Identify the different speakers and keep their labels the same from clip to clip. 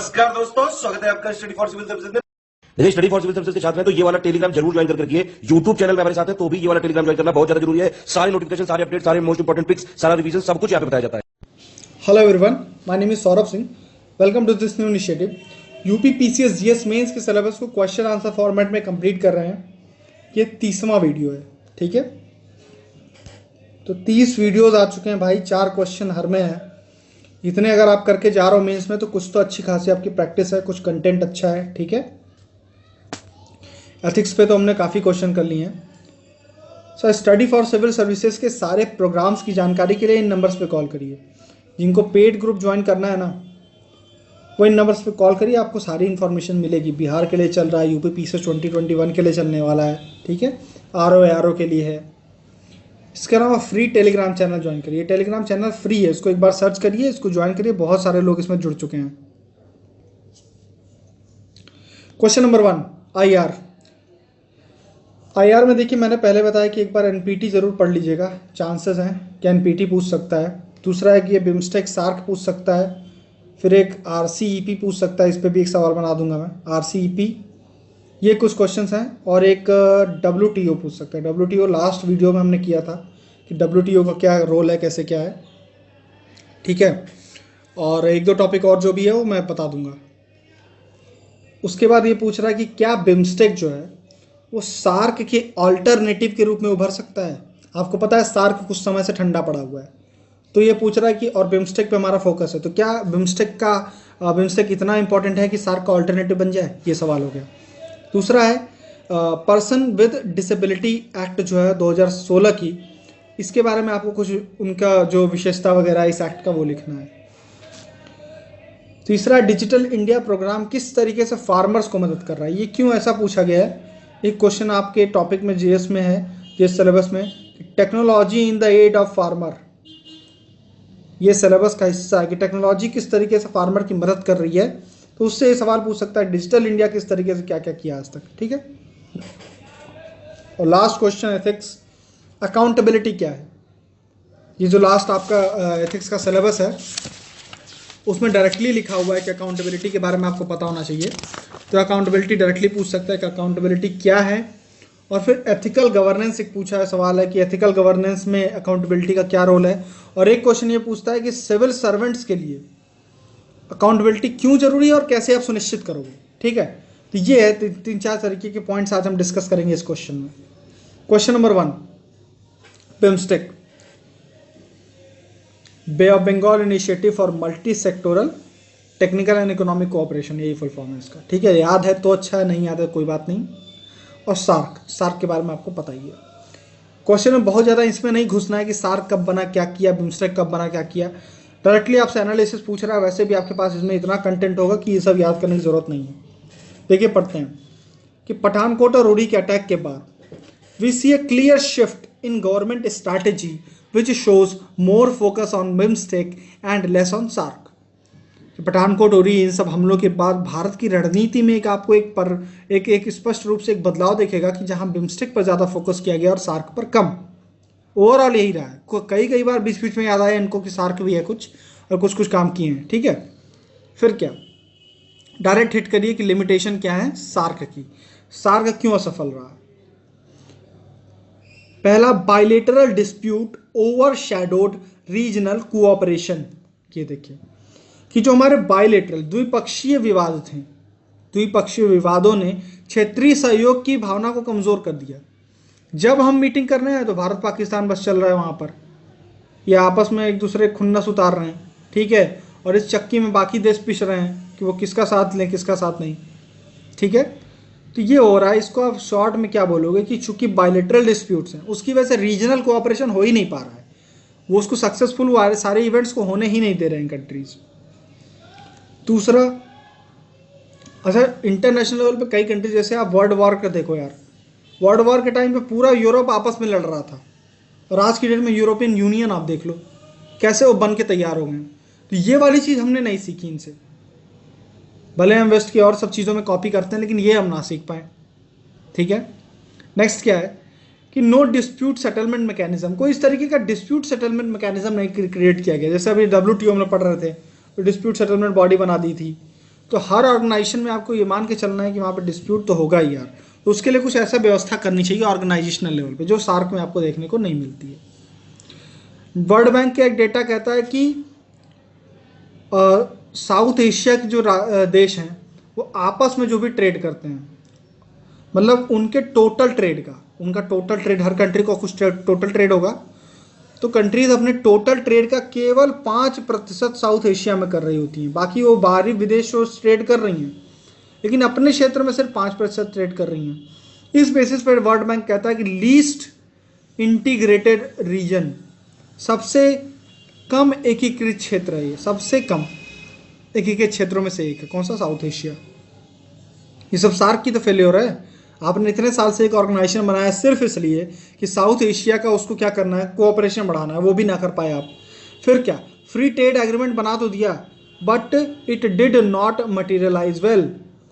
Speaker 1: नमस्कार दोस्तों, स्वागत है आपका स्टडी फॉर सिविल सर्विसेज में।
Speaker 2: यदि स्टडी फॉर सिविल सर्विसेज के छात्र हैं तो ये वाला टेलीग्राम जरूर ज्वाइन करके रखिए। यूट्यूब चैनल में हमारे साथ है तो भी ये वाला टेलीग्राम ज्वाइन करना बहुत ज्यादा जरूरी है। सारे नोटिफिकेशन, सारे अपडेट, सारे मोस्ट इंपोर्टेंट पिक्स, सारा रिवीजन सब कुछ यहाँ पे बताया जाता है।
Speaker 3: Hello everyone, my name is Saurabh Singh. Welcome to this new initiative. UP PCS GS mains के सिलेबस को क्वेश्चन आंसर फॉर्मेट में कंप्लीट कर रहे हैं। ये 30वां वीडियो है, ठीक है। तो 30 वीडियोस आ चुके हैं भाई, 4 क्वेश्चन हर में है। इतने अगर आप करके जा रहे हो मेंस में तो कुछ तो अच्छी खासी आपकी प्रैक्टिस है, कुछ कंटेंट अच्छा है, ठीक है। एथिक्स पे तो हमने काफ़ी क्वेश्चन कर लिए हैं। So study for civil services के सारे प्रोग्राम्स की जानकारी के लिए इन नंबर्स पे कॉल करिए। जिनको पेड ग्रुप ज्वाइन करना है ना, वो इन नंबर्स पे कॉल करिए, आपको सारी इन्फॉर्मेशन मिलेगी। बिहार के लिए चल रहा है, यूपी पीसीएस 2021 के लिए चलने वाला है, ठीक है। आरओ के लिए है। इसके अलावा फ्री टेलीग्राम चैनल ज्वाइन करिए। टेलीग्राम चैनल फ्री है, इसको एक बार सर्च करिए, इसको ज्वाइन करिए। बहुत सारे लोग इसमें जुड़ चुके हैं। क्वेश्चन नंबर 1, आईआर में देखिए, मैंने पहले बताया कि एक बार एनपीटी जरूर पढ़ लीजिएगा। चांसेस हैं कि एनपीटी पूछ सकता है। दूसरा है कि ये बिम्स्टेक सार्क पूछ सकता है। फिर एक आरसीईपी पूछ सकता है, इस पर भी एक सवाल बना दूंगा मैं। आरसीईपी, ये कुछ क्वेश्चंस हैं। और एक डब्ल्यूटीओ पूछ सकता है। डब्ल्यूटीओ लास्ट वीडियो में हमने किया था कि डब्ल्यूटीओ का क्या रोल है, कैसे क्या है, ठीक है। और एक दो टॉपिक और जो भी है वो मैं बता दूंगा। उसके बाद ये पूछ रहा है कि क्या बिम्स्टेक जो है वो सार्क के ऑल्टरनेटिव के रूप में उभर सकता है। आपको पता है सार्क कुछ समय से ठंडा पड़ा हुआ है, तो ये पूछ रहा है कि और बिम्स्टेक पे हमारा फोकस है, तो क्या बिम्स्टेक इतना इंपॉर्टेंट है कि सार्क का ऑल्टरनेटिव बन जाए, ये सवाल हो गया। दूसरा है पर्सन विद डिसेबिलिटी एक्ट जो है 2016 की, इसके बारे में आपको कुछ उनका जो विशेषता वगैरह इस एक्ट का वो लिखना है। तीसरा, डिजिटल इंडिया प्रोग्राम किस तरीके से फार्मर्स को मदद कर रहा है। ये क्यों ऐसा पूछा गया है। एक क्वेश्चन आपके टॉपिक में जीएस में है, जीएस सिलेबस में, technology in the aid of farmer. ये सिलेबस का हिस्सा है कि टेक्नोलॉजी किस तरीके से फार्मर की मदद कर रही है, तो उससे ये सवाल पूछ सकता है डिजिटल इंडिया किस तरीके से क्या क्या किया आज तक, ठीक है। और लास्ट क्वेश्चन एथिक्स, अकाउंटेबिलिटी क्या है। ये जो लास्ट आपका एथिक्स का सिलेबस है उसमें डायरेक्टली लिखा हुआ है कि अकाउंटेबिलिटी के बारे में आपको पता होना चाहिए। तो अकाउंटेबिलिटी डायरेक्टली पूछ सकता है कि अकाउंटेबिलिटी क्या है। और फिर एथिकल गवर्नेंस एक पूछा है सवाल है कि एथिकल गवर्नेंस में अकाउंटेबिलिटी का क्या रोल है। और एक क्वेश्चन ये पूछता है कि सिविल सर्वेंट्स के लिए अकाउंटेबिलिटी क्यों जरूरी है और कैसे आप सुनिश्चित करोगे, ठीक है। तो ये है 3-4 तरीके के पॉइंट्स आज हम डिस्कस करेंगे इस क्वेश्चन में। Question number 1, BIMSTEC, Bay of Bengal initiative for multi sectoral technical and economic cooperation, यही फुल फॉर्म है इसका, ठीक है। याद है तो अच्छा है, नहीं याद है कोई बात नहीं। और सार्क के बारे में आपको पता ही है। क्वेश्चन में बहुत ज़्यादा इसमें नहीं घुसना है कि सार्क कब बना, क्या किया, बिम्स्टेक कब बना, क्या किया। डायरेक्टली आपसे एनालिसिस पूछ रहा है। वैसे भी आपके पास इसमें इतना कंटेंट होगा कि ये सब याद करने की जरूरत नहीं है। देखिए पढ़ते हैं कि पठानकोट और उड़ी के अटैक के बाद we see a clear shift in government strategy which shows more focus on BIMSTEC and less on SAARC. Pathankot Uri इन सब हमलों के बाद भारत की रणनीति में आपको एक स्पष्ट रूप से एक बदलाव देखेगा कि जहां बिम्स्टेक पर ज़्यादा फोकस किया गया और सार्क पर कम। ओवरऑल यही रहा है। कई बार बीच बीच में याद आया इनको कि सार्क भी है कुछ और कुछ काम किए हैं, ठीक है। फिर क्या, डायरेक्ट हिट करिए कि लिमिटेशन क्या है सार्क की, सार्क क्यों असफल रहा। पहला, bilateral dispute overshadowed regional cooperation. ये देखिए कि जो हमारे बाइलेटरल द्विपक्षीय विवाद थे, द्विपक्षीय विवादों ने क्षेत्रीय सहयोग की भावना को कमजोर कर दिया। जब हम मीटिंग कर रहे हैं तो भारत पाकिस्तान बस चल रहा है वहां पर, ये आपस में एक दूसरे खुन्नस उतार रहे हैं, ठीक है। और इस चक्की में बाकी देश पिस रहे हैं कि वो किसका साथ लें किसका साथ नहीं, ठीक है। तो ये हो रहा है। इसको आप शॉर्ट में क्या बोलोगे कि चूंकि बायलेटरल डिस्प्यूट्स हैं उसकी वजह से रीजनल कोऑपरेशन हो ही नहीं पा रहा है, वो उसको सक्सेसफुल सारे इवेंट्स को होने ही नहीं दे रहे हैं कंट्रीज। दूसरा, अच्छा इंटरनेशनल लेवल पे कई कंट्रीज, जैसे आप वर्ल्ड वॉर का देखो यार, वर्ल्ड वॉर के टाइम पे पूरा यूरोप आपस में लड़ रहा था और आज की डेट में यूरोपियन यूनियन आप देख लो कैसे वो बन के तैयार हो गए। तो ये वाली चीज़ हमने नहीं सीखी इनसे। भले हम वेस्ट की और सब चीज़ों में कॉपी करते हैं लेकिन ये हम ना सीख पाए, ठीक है। नेक्स्ट क्या है कि नो डिस्प्यूट सेटलमेंट मैकेनिज्म, कोई इस तरीके का डिस्प्यूट सेटलमेंट मैकेनिज्म नहीं क्रिएट किया गया। जैसे अभी डब्ल्यूटीओ में पढ़ रहे थे तो डिस्प्यूट सेटलमेंट बॉडी बना दी थी, तो हर ऑर्गेनाइजेशन में आपको ये मान के चलना है कि वहाँ पे डिस्प्यूट तो होगा ही यार, तो उसके लिए कुछ ऐसा व्यवस्था करनी चाहिए ऑर्गेनाइजेशनल लेवल पे जो सार्क में आपको देखने को नहीं मिलती है। वर्ल्ड बैंक का एक डेटा कहता है कि साउथ एशिया के जो देश हैं वो आपस में जो भी ट्रेड करते हैं, मतलब उनके टोटल ट्रेड का, उनका टोटल ट्रेड, हर कंट्री को कुछ टोटल ट्रेड होगा, तो कंट्रीज अपने टोटल ट्रेड का केवल 5% साउथ एशिया में कर रही होती हैं, बाकी वो बाहरी विदेशों से ट्रेड कर रही हैं, लेकिन अपने क्षेत्र में सिर्फ 5% ट्रेड कर रही हैं। इस बेसिस पर वर्ल्ड बैंक कहता है कि लीस्ट इंटीग्रेटेड रीजन, सबसे कम एकीकृत क्षेत्र है ये, सबसे कम एकीकृत क्षेत्रों में से एक है। कौन सा? South Asia. ये सब सार्क की तो फेल्योर है। आपने इतने साल से एक ऑर्गेनाइजेशन बनाया सिर्फ इसलिए कि साउथ एशिया का उसको क्या करना है, कोऑपरेशन बढ़ाना है, वो भी ना कर पाए आप। फिर क्या, फ्री ट्रेड एग्रीमेंट बना तो दिया but it did not materialise well,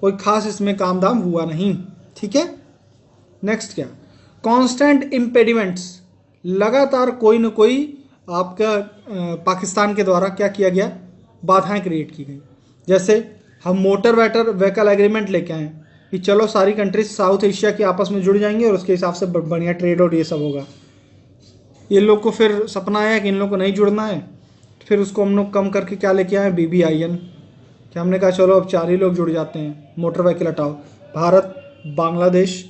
Speaker 3: कोई खास इसमें काम दाम हुआ नहीं। ठीक है, नेक्स्ट क्या, कांस्टेंट इम्पेडिमेंट्स, लगातार कोई ना कोई आपका पाकिस्तान के द्वारा क्या किया गया, बाधाएं क्रिएट की गई। जैसे हम मोटर व्हीकल एग्रीमेंट लेके आए कि चलो सारी कंट्रीज साउथ एशिया की आपस में जुड़ जाएंगे और उसके हिसाब से बढ़िया ट्रेड और ये सब होगा। ये लोग को फिर सपना आया कि इन लोग को नहीं जुड़ना है, फिर उसको हम लोग कम करके क्या लेके आए, BBIN, कि हमने कहा चलो अब 4 ही लोग जुड़ जाते हैं, मोटर व्हीकल हटाओ। भारत, बांग्लादेश,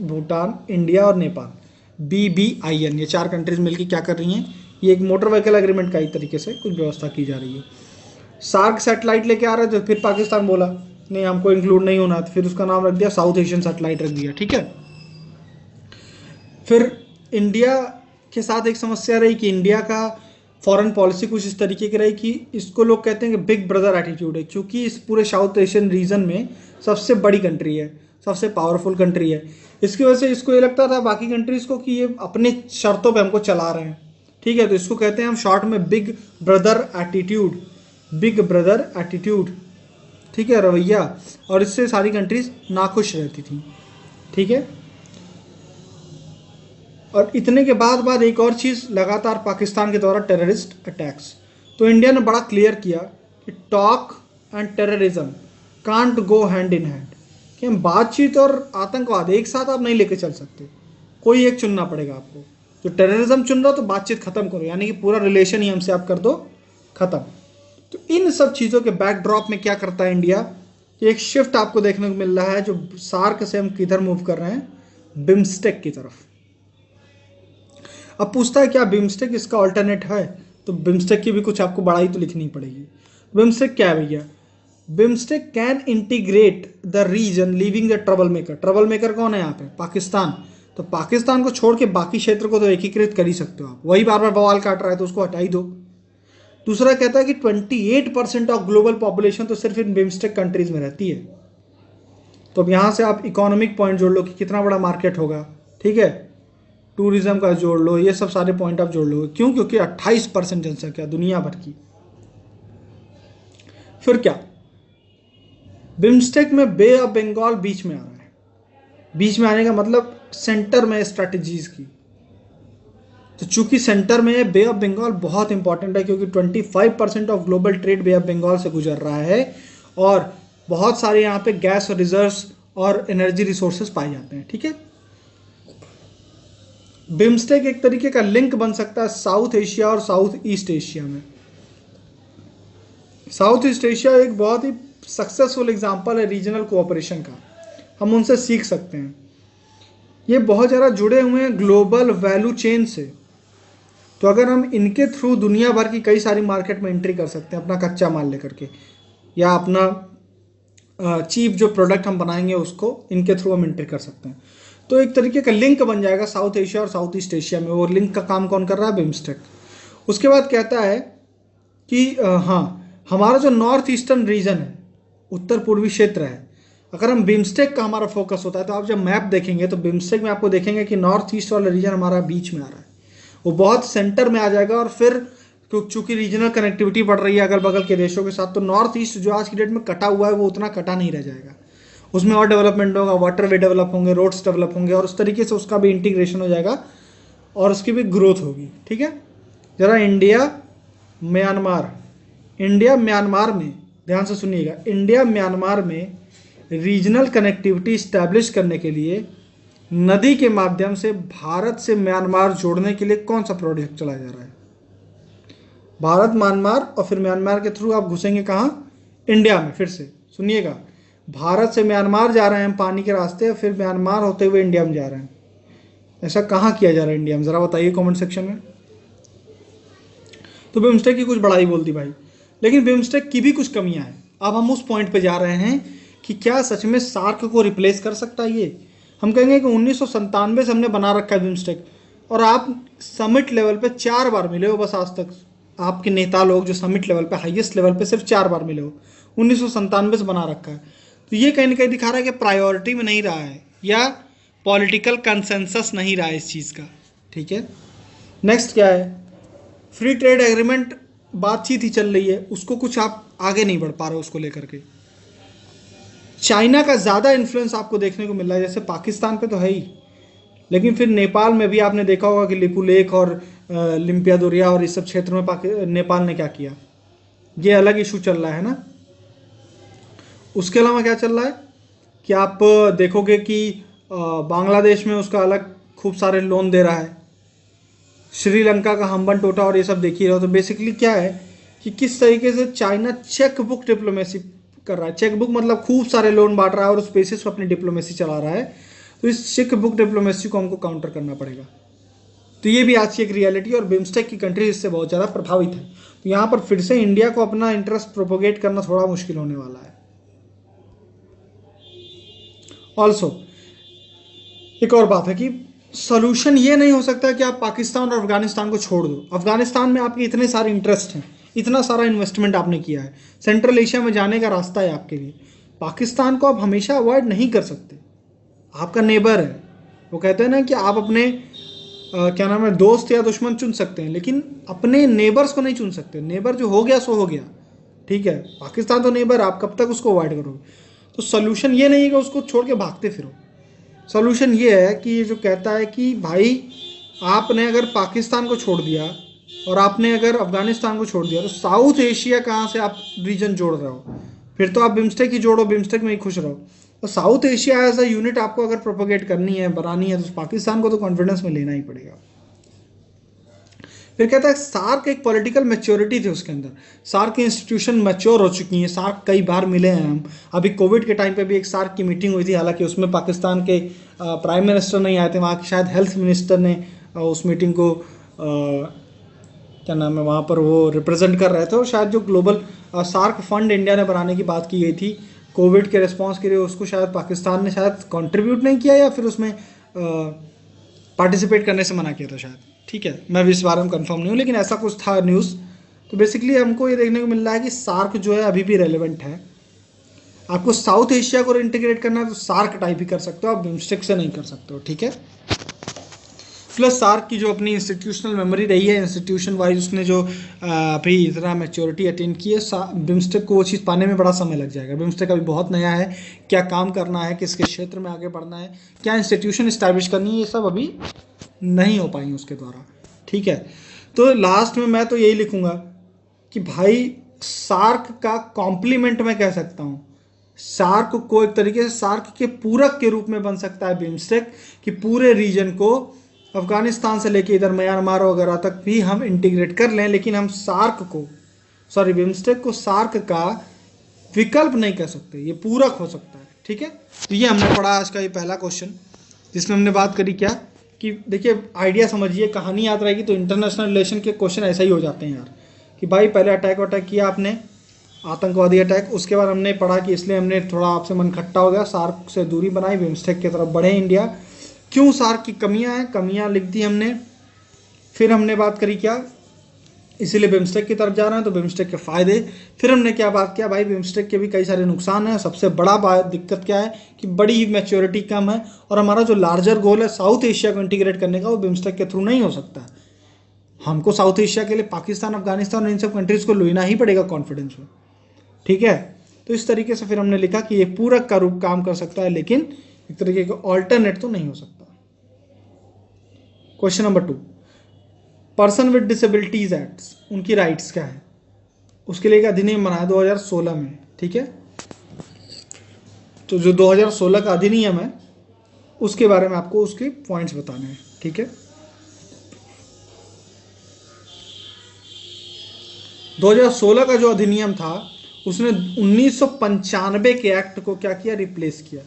Speaker 3: भूटान, इंडिया और नेपाल, BBIN, ये 4 कंट्रीज मिलकर क्या कर रही हैं, ये एक मोटर व्हीकल एग्रीमेंट का एक तरीके से कुछ व्यवस्था की जा रही है। सार्क सैटेलाइट लेके आ रहे थे, फिर पाकिस्तान बोला नहीं हमको इंक्लूड नहीं होना, तो फिर उसका नाम रख दिया साउथ एशियन सैटेलाइट रख दिया। ठीक है, फिर इंडिया के साथ एक समस्या रही कि इंडिया का फॉरेन पॉलिसी कुछ इस तरीके की रही कि इसको लोग कहते हैं कि बिग ब्रदर एटीट्यूड है, क्योंकि इस पूरे साउथ एशियन रीजन में सबसे बड़ी कंट्री है, सबसे पावरफुल कंट्री है। इसकी वजह से इसको ये लगता था बाकी कंट्रीज को कि ये अपने शर्तों पे हमको चला रहे हैं। ठीक है, तो इसको कहते हैं हम शॉर्ट में big brother attitude, big brother attitude. ठीक है, रवैया, और इससे सारी कंट्रीज नाखुश रहती थी। ठीक है, और इतने के बाद एक और चीज़, लगातार पाकिस्तान के द्वारा टेररिस्ट अटैक्स। तो इंडिया ने बड़ा क्लियर किया कि talk and terrorism can't go hand in hand, कि हम बातचीत और आतंकवाद एक साथ आप नहीं लेके चल सकते, कोई एक चुनना पड़ेगा आपको। तो टेररिज्म चुन रहा तो बातचीत खत्म करो, यानी कि पूरा रिलेशन ही हमसे आप कर दो खत्म। तो इन सब चीज़ों के बैकड्रॉप में क्या करता है इंडिया, एक शिफ्ट आपको देखने को मिल रहा है, जो सार्क से हम किधर मूव कर रहे हैं, बिम्स्टेक की तरफ। अब पूछता है क्या बिम्स्टेक इसका ऑल्टरनेट है, तो बिम्स्टेक की भी कुछ आपको बड़ाई तो लिखनी पड़ेगी। बिम्स्टेक क्या है भैया, BIMSTEC can integrate the region leaving the trouble maker. Trouble maker कौन है यहाँ पे, पाकिस्तान। तो पाकिस्तान को छोड़ के बाकी क्षेत्र को तो एकीकृत कर ही सकते हो आप, वही बार बार बवाल काट रहा है तो उसको हटा ही दो। दूसरा कहता है कि 28% ऑफ ग्लोबल पॉपुलेशन तो सिर्फ इन बिम्स्टेक कंट्रीज में रहती है। तो अब यहाँ से आप इकोनॉमिक पॉइंट जोड़ लो कि कितना बड़ा मार्केट होगा। ठीक है, टूरिज्म का जोड़ लो, ये सब सारे पॉइंट आप जोड़ लो। क्यों? क्योंकि 28% जनसंख्या दुनिया भर की। फिर क्या, बिम्स्टेक में बे ऑफ बंगाल बीच में आ रहा है। बीच में आने का मतलब सेंटर में स्ट्रैटेजीज की। तो चूंकि सेंटर में बे ऑफ बंगाल बहुत इंपॉर्टेंट है, क्योंकि 25% of global trade Bay of Bengal से गुजर रहा है और बहुत सारे यहाँ पे गैस रिजर्व्स और एनर्जी रिसोर्सेज पाए जाते हैं। ठीक है, बिम्स्टेक एक तरीके का लिंक बन सकता है साउथ एशिया और साउथ ईस्ट एशिया में। साउथ ईस्ट एशिया एक बहुत ही सक्सेसफुल एग्जांपल है रीजनल कोऑपरेशन का, हम उनसे सीख सकते हैं। ये बहुत ज़्यादा जुड़े हुए हैं ग्लोबल वैल्यू चेन से, तो अगर हम इनके थ्रू दुनिया भर की कई सारी मार्केट में एंट्री कर सकते हैं अपना कच्चा माल लेकर के, या अपना चीप जो प्रोडक्ट हम बनाएंगे उसको इनके थ्रू हम एंट्री कर सकते हैं। तो एक तरीके का लिंक बन जाएगा साउथ एशिया और साउथ ईस्ट एशिया में। वो लिंक का काम कौन कर रहा है, बिम्स्टेक। उसके बाद कहता है कि हाँ, हमारा जो नॉर्थ ईस्टर्न रीजन है, उत्तर पूर्वी क्षेत्र है, अगर हम बिम्स्टेक का हमारा फोकस होता है तो आप जब मैप देखेंगे तो बिम्स्टेक में आपको देखेंगे कि नॉर्थ ईस्ट वाला रीजन हमारा बीच में आ रहा है, वो बहुत सेंटर में आ जाएगा। और फिर चूंकि रीजनल कनेक्टिविटी बढ़ रही है अगल बगल के देशों के साथ, तो नॉर्थ ईस्ट जो आज की डेट में कटा हुआ है वो उतना कटा नहीं रह जाएगा, उसमें और डेवलपमेंट होगा, वाटरवे डेवलप होंगे, रोड्स डेवलप होंगे, और उस तरीके से उसका भी इंटीग्रेशन हो जाएगा और उसकी भी ग्रोथ होगी। ठीक है, जरा इंडिया म्यांमार, इंडिया म्यांमार में, ध्यान से सुनिएगा, इंडिया म्यांमार में रीजनल कनेक्टिविटी स्टैब्लिश करने के लिए नदी के माध्यम से भारत से म्यांमार जोड़ने के लिए कौन सा प्रोजेक्ट चलाया जा रहा है? भारत म्यांमार और फिर म्यांमार के थ्रू आप घुसेंगे कहाँ? इंडिया में। फिर से सुनिएगा, भारत से म्यांमार जा रहे हैं हम पानी के रास्ते, फिर म्यांमार होते हुए इंडिया में जा रहे हैं। ऐसा कहाँ किया जा रहा है इंडिया में? ज़रा बताइए कमेंट सेक्शन में। तो बिम्स्टेक की कुछ बड़ाई बोल दी भाई, लेकिन बिम्स्टेक की भी कुछ कमियां हैं। अब हम उस पॉइंट पे जा रहे हैं कि क्या सच में सार्क को रिप्लेस कर सकता है ये? हम कहेंगे कि 1997 से हमने बना रखा है बिम्स्टेक, और आप समिट लेवल पे 4 बार मिले हो बस आज तक। आपके नेता लोग जो समिट लेवल पे, हाईएस्ट लेवल पे सिर्फ 4 बार मिले हो। 1997 से बना रखा है, तो ये कहीं ना कहीं दिखा रहा है कि प्रायोरिटी में नहीं रहा है या पॉलिटिकल कंसेंसस नहीं रहा है इस चीज़ का। ठीक है, नेक्स्ट क्या है? फ्री ट्रेड एग्रीमेंट बातचीत ही चल रही है, उसको कुछ आप आगे नहीं बढ़ पा रहे हो उसको लेकर के। चाइना का ज़्यादा इन्फ्लुएंस आपको देखने को मिल रहा है, जैसे पाकिस्तान पे तो है ही, लेकिन फिर नेपाल में भी आपने देखा होगा कि लिपू लेक और लिम्पियादोरिया और इस सब क्षेत्रों में नेपाल ने क्या किया, ये अलग इशू चल रहा है ना। उसके अलावा क्या चल रहा है कि आप देखोगे कि बांग्लादेश में उसका अलग खूब सारे लोन दे रहा है, श्रीलंका का हम्बन टोटा और ये सब देख ही रहे हो। तो बेसिकली क्या है कि किस तरीके से चाइना चेक बुक डिप्लोमेसी कर रहा है। चेक बुक मतलब खूब सारे लोन बांट रहा है और उस बेसिस पर अपनी डिप्लोमेसी चला रहा है। तो इस चेक बुक डिप्लोमेसी को हमको काउंटर करना पड़ेगा। तो ये भी आज की एक रियलिटी, और बिम्स्टेक की कंट्रीज इससे बहुत ज़्यादा प्रभावित है। तो यहाँ पर फिर से इंडिया को अपना इंटरेस्ट प्रोपोगेट करना थोड़ा मुश्किल होने वाला है। ऑल्सो एक और बात है कि सोल्यूशन ये नहीं हो सकता कि आप पाकिस्तान और अफगानिस्तान को छोड़ दो। अफगानिस्तान में आपके इतने सारे इंटरेस्ट हैं, इतना सारा इन्वेस्टमेंट आपने किया है, सेंट्रल एशिया में जाने का रास्ता है आपके लिए। पाकिस्तान को आप हमेशा अवॉइड नहीं कर सकते, आपका नेबर है। वो कहते हैं ना कि आप अपने क्या नाम है, दोस्त या दुश्मन चुन सकते हैं, लेकिन अपने नेबर्स को नहीं चुन सकते। नेबर जो हो गया सो हो गया, ठीक है। पाकिस्तान तो नेबर, आप कब तक उसको अवॉइड करोगे? तो सोल्यूशन ये नहीं है कि उसको छोड़ के भागते फिरो। सोल्यूशन ये है कि ये जो कहता है कि भाई आपने अगर पाकिस्तान को छोड़ दिया और आपने अगर अफगानिस्तान को छोड़ दिया, तो साउथ एशिया कहाँ से आप रीजन जोड़ रहे हो? फिर तो आप बिम्स्टेक ही जोड़ो, बिम्स्टेक में ही खुश रहो। तो South Asia as a unit आपको अगर प्रोपोगेट करनी है, बनानी है, तो पाकिस्तान को तो कॉन्फिडेंस में लेना ही पड़ेगा। फिर कहता है सार्क एक पॉलिटिकल मैच्योरिटी थी उसके अंदर। सार्क की इंस्टीट्यूशन मैच्योर हो चुकी हैं। सार्क कई बार मिले हैं हम। अभी कोविड के टाइम पे भी एक सार्क की मीटिंग हुई थी, हालांकि उसमें पाकिस्तान के प्राइम मिनिस्टर नहीं आए थे, वहाँ के शायद हेल्थ मिनिस्टर ने उस मीटिंग को क्या नाम है वहाँ पर वो रिप्रेजेंट कर रहे थे। और शायद जो ग्लोबल सार्क फंड इंडिया ने बनाने की बात की गई थी कोविड के रिस्पॉन्स के लिए, उसको शायद पाकिस्तान ने शायद कंट्रीब्यूट नहीं किया या फिर उसमें पार्टिसिपेट करने से मना किया था शायद। ठीक है, मैं भी इस बारे में कंफर्म नहीं हूँ, लेकिन ऐसा कुछ था न्यूज़। तो बेसिकली हमको ये देखने को मिल रहा है कि सार्क जो है अभी भी रेलेवेंट है। आपको साउथ एशिया को इंटीग्रेट करना है तो सार्क टाइप ही कर सकते हो, आप बिम्स्टेक से नहीं कर सकते हो। ठीक है, प्लस सार्क की जो अपनी इंस्टीट्यूशनल मेमोरी रही है, इंस्टीट्यूशन वाइज उसने जो अभी इतना मैच्योरिटी अटेन की है, बिम्स्टेक को वो चीज़ पाने में बड़ा समय लग जाएगा। बिम्स्टेक अभी बहुत नया है, क्या काम करना है, किसके क्षेत्र में आगे बढ़ना है, क्या इंस्टीट्यूशन इस्टेब्लिश करनी है, ये सब अभी नहीं हो पाई उसके द्वारा। ठीक है, तो लास्ट में मैं तो यही लिखूंगा कि भाई सार्क का कॉम्प्लीमेंट मैं कह सकता हूँ, सार्क को एक तरीके से सार्क के पूरक के रूप में बन सकता है बिम्स्टेक, कि पूरे रीजन को अफगानिस्तान से लेके इधर म्यांमार वगैरह तक भी हम इंटीग्रेट कर लें, लेकिन हम सार्क को, सॉरी बिम्स्टेक को सार्क का विकल्प नहीं कह सकते, ये पूरक हो सकता है। ठीक है, तो ये हमने पढ़ा आज का ये पहला क्वेश्चन, जिसमें हमने बात करी क्या कि देखिए आइडिया समझिए, कहानी याद रहेगी तो इंटरनेशनल रिलेशन के क्वेश्चन ऐसा ही हो जाते हैं यार, कि भाई पहले अटैक किया आपने, आतंकवादी अटैक, उसके बाद हमने पढ़ा कि इसलिए हमने थोड़ा आपसे मन खट्टा हो गया, सार्क से दूरी बनाई, बिम्स्टेक की तरफ बढ़े इंडिया, क्यों सार्क की कमियां हैं, कमियां लिख दी हमने। फिर हमने बात करी क्या, इसीलिए बिम्स्टेक की तरफ जा रहे हैं, तो बिम्स्टेक के फायदे। फिर हमने क्या बात किया, भाई बिम्स्टेक के भी कई सारे नुकसान हैं। सबसे बड़ा दिक्कत क्या है कि बड़ी ही मैच्योरिटी कम है, और हमारा जो लार्जर गोल है साउथ एशिया को इंटीग्रेट करने का, वो बिम्स्टेक के थ्रू नहीं हो सकता। हमको साउथ एशिया के लिए पाकिस्तान, अफगानिस्तान और इन सब कंट्रीज को लेना ही पड़ेगा कॉन्फिडेंस में। ठीक है, तो इस तरीके से फिर हमने लिखा कि एक पूरक का रूप काम कर सकता है, लेकिन एक तरीके का ऑल्टरनेट तो नहीं हो सकता। Question number 2, person with disabilities acts, उनकी राइट्स क्या है? उसके लिए एक अधिनियम बना है 2016 में, ठीक है। तो जो 2016 का अधिनियम है उसके बारे में आपको उसके पॉइंट्स बताने हैं, ठीक है। 2016 का जो अधिनियम था उसने 1995 के एक्ट को क्या किया, रिप्लेस किया।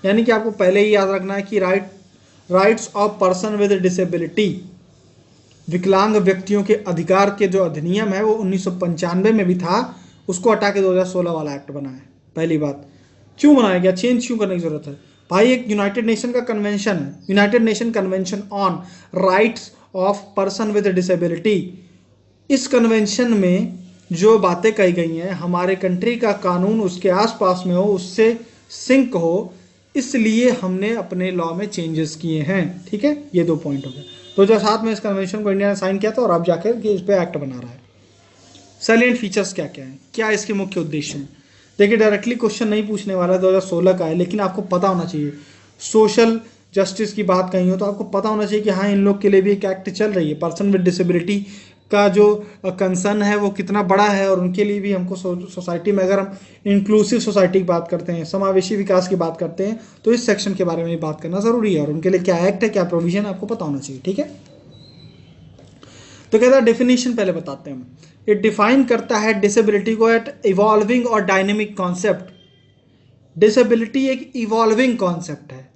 Speaker 3: यानी कि आपको पहले ही याद रखना है कि rights of person with disability, विकलांग व्यक्तियों के अधिकार के जो अधिनियम है वो 1995 में भी था, उसको हटा के 2016 वाला एक्ट बना है। पहली बात, क्यों बनाया गया, चेंज क्यों करने की जरूरत है भाई? एक यूनाइटेड नेशन का कन्वेंशन है, United nation convention on rights of person with disability. इस कन्वेंशन में जो बातें कही गई हैं, हमारे कंट्री का कानून उसके आसपास में हो, उससे सिंक हो, इसलिए हमने अपने लॉ में चेंजेस किए हैं, ठीक है। ये 2 पॉइंट हो गए। 2007 में इस कन्वेंशन को इंडिया ने साइन किया था और अब जाकर इस पे एक्ट बना रहा है। सैलिएंट फीचर्स क्या क्या हैं, क्या इसके मुख्य उद्देश्य हैं? देखिए, डायरेक्टली क्वेश्चन नहीं पूछने वाला, 2016 का है, लेकिन आपको पता होना चाहिए। सोशल जस्टिस की बात कही हो तो आपको पता होना चाहिए कि हाँ, इन लोग के लिए भी एक एक्ट चल रही है। पर्सन विद डिसेबिलिटी का जो कंसर्न है वो कितना बड़ा है, और उनके लिए भी हमको सोसाइटी में, अगर हम इंक्लूसिव सोसाइटी की बात करते हैं, समावेशी विकास की बात करते हैं, तो इस सेक्शन के बारे में बात करना जरूरी है, और उनके लिए क्या एक्ट है, क्या प्रोविजन है, आपको पता होना चाहिए, ठीक है। तो कहता है डेफिनेशन पहले बताते हैं हम। ये डिफाइन करता है डिसेबिलिटी को एट इवॉल्विंग और डायनेमिक कॉन्सेप्ट। डिसेबिलिटी एक इवॉल्विंग कॉन्सेप्ट है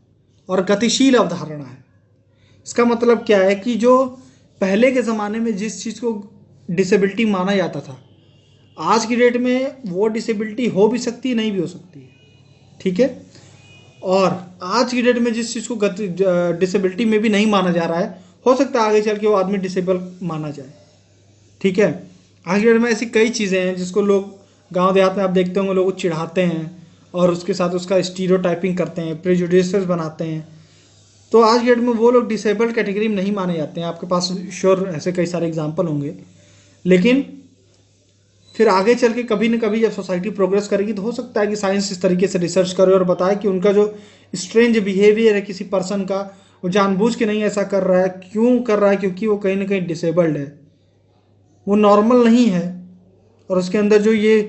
Speaker 3: और गतिशील अवधारणा है। इसका मतलब क्या है कि जो पहले के ज़माने में जिस चीज़ को डिसेबिलिटी माना जाता था, आज की डेट में वो डिसेबिलिटी हो भी सकती है, नहीं भी हो सकती है, ठीक है। और आज की डेट में जिस चीज़ को डिसेबिलिटी में भी नहीं माना जा रहा है, हो सकता है आगे चल के वो आदमी डिसेबल माना जाए, ठीक है। आज की डेट में ऐसी कई चीज़ें हैं जिसको लोग गांव देहात में आप देखते होंगे, लोग चिढ़ाते हैं और उसके साथ उसका स्टीरियोटाइपिंग करते हैं, प्रेजुडिसेस बनाते हैं। तो आज की डेट में वो लोग डिसेबल्ड कैटेगरी में नहीं माने जाते हैं। आपके पास श्योर ऐसे कई सारे एग्जाम्पल होंगे, लेकिन फिर आगे चल के कभी न कभी जब सोसाइटी प्रोग्रेस करेगी तो हो सकता है कि साइंस इस तरीके से रिसर्च करे और बताए कि उनका जो स्ट्रेंज बिहेवियर है किसी पर्सन का, वो जानबूझ के नहीं ऐसा कर रहा है। क्यों कर रहा है? क्योंकि वो कहीं ना कहीं डिसेबल्ड है, वो नॉर्मल नहीं है, और उसके अंदर जो ये